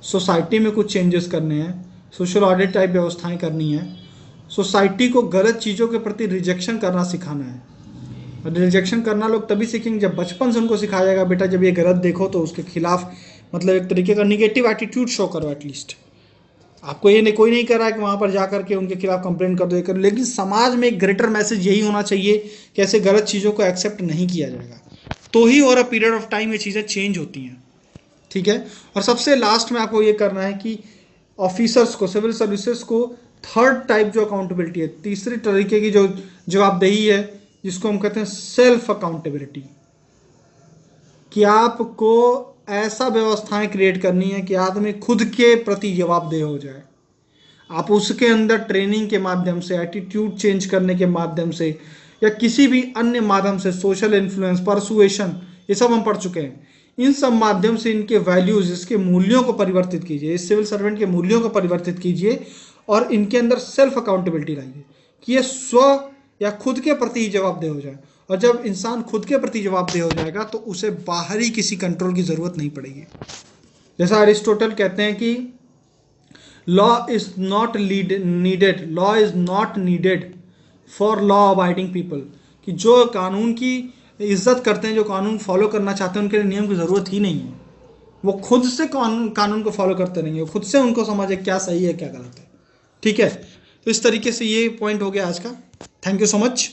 Speaker 3: सोसाइटी में कुछ चेंजेस करने हैं, सोशल ऑडिट टाइप व्यवस्थाएं करनी है, सोसाइटी को गलत चीज़ों के प्रति रिजेक्शन करना सिखाना है। और रिजेक्शन करना लोग तभी सीखेंगे जब बचपन से उनको सिखाया जाएगा, बेटा जब ये गलत देखो तो उसके खिलाफ, मतलब एक तरीके का निगेटिव एटीट्यूड शो करो। एटलीस्ट आपको ये कोई नहीं कर रहा है कि वहाँ पर जा करके उनके खिलाफ कंप्लेंट कर दो, ये करो, लेकिन समाज में एक ग्रेटर मैसेज यही होना चाहिए कि ऐसे गलत चीज़ों को एक्सेप्ट नहीं किया जाएगा। तो ही over a period of time ये चीज़ें चेंज होती हैं। ठीक है, और सबसे लास्ट में आपको ये करना है कि ऑफिसर्स को, सिविल सर्विसेज को थर्ड टाइप जो अकाउंटेबिलिटी है, तीसरी तरीके की जो जवाबदेही है, जिसको हम कहते हैं सेल्फ अकाउंटेबिलिटी, कि आपको ऐसा व्यवस्थाएं क्रिएट करनी है कि आदमी खुद के प्रति जवाबदेह हो जाए। आप उसके अंदर ट्रेनिंग के माध्यम से, एटीट्यूड चेंज करने के माध्यम से, या किसी भी अन्य माध्यम से, सोशल इन्फ्लुएंस, परसुएशन, ये सब हम पढ़ चुके हैं, इन सब माध्यम से इनके वैल्यूज, इसके मूल्यों को परिवर्तित कीजिए, इस सिविल सर्वेंट के मूल्यों को परिवर्तित कीजिए और इनके अंदर सेल्फ अकाउंटेबिलिटी लाइए कि ये स्व या खुद के प्रति जवाबदेह हो जाए। और जब इंसान खुद के प्रति जवाबदेह हो जाएगा तो उसे बाहरी किसी कंट्रोल की जरूरत नहीं पड़ेगी। जैसा अरिस्टोटल कहते हैं कि law is not needed, law is not needed for law abiding people, कि जो कानून की इज्जत करते हैं, जो कानून फॉलो करना चाहते हैं, उनके लिए नियम की जरूरत ही नहीं है। वो खुद से कानून को फॉलो करते नहीं है, खुद से उनको समझ है क्या सही है क्या गलत है। ठीक है, तो इस तरीके से ये पॉइंट हो गया आज का। Thank you so much.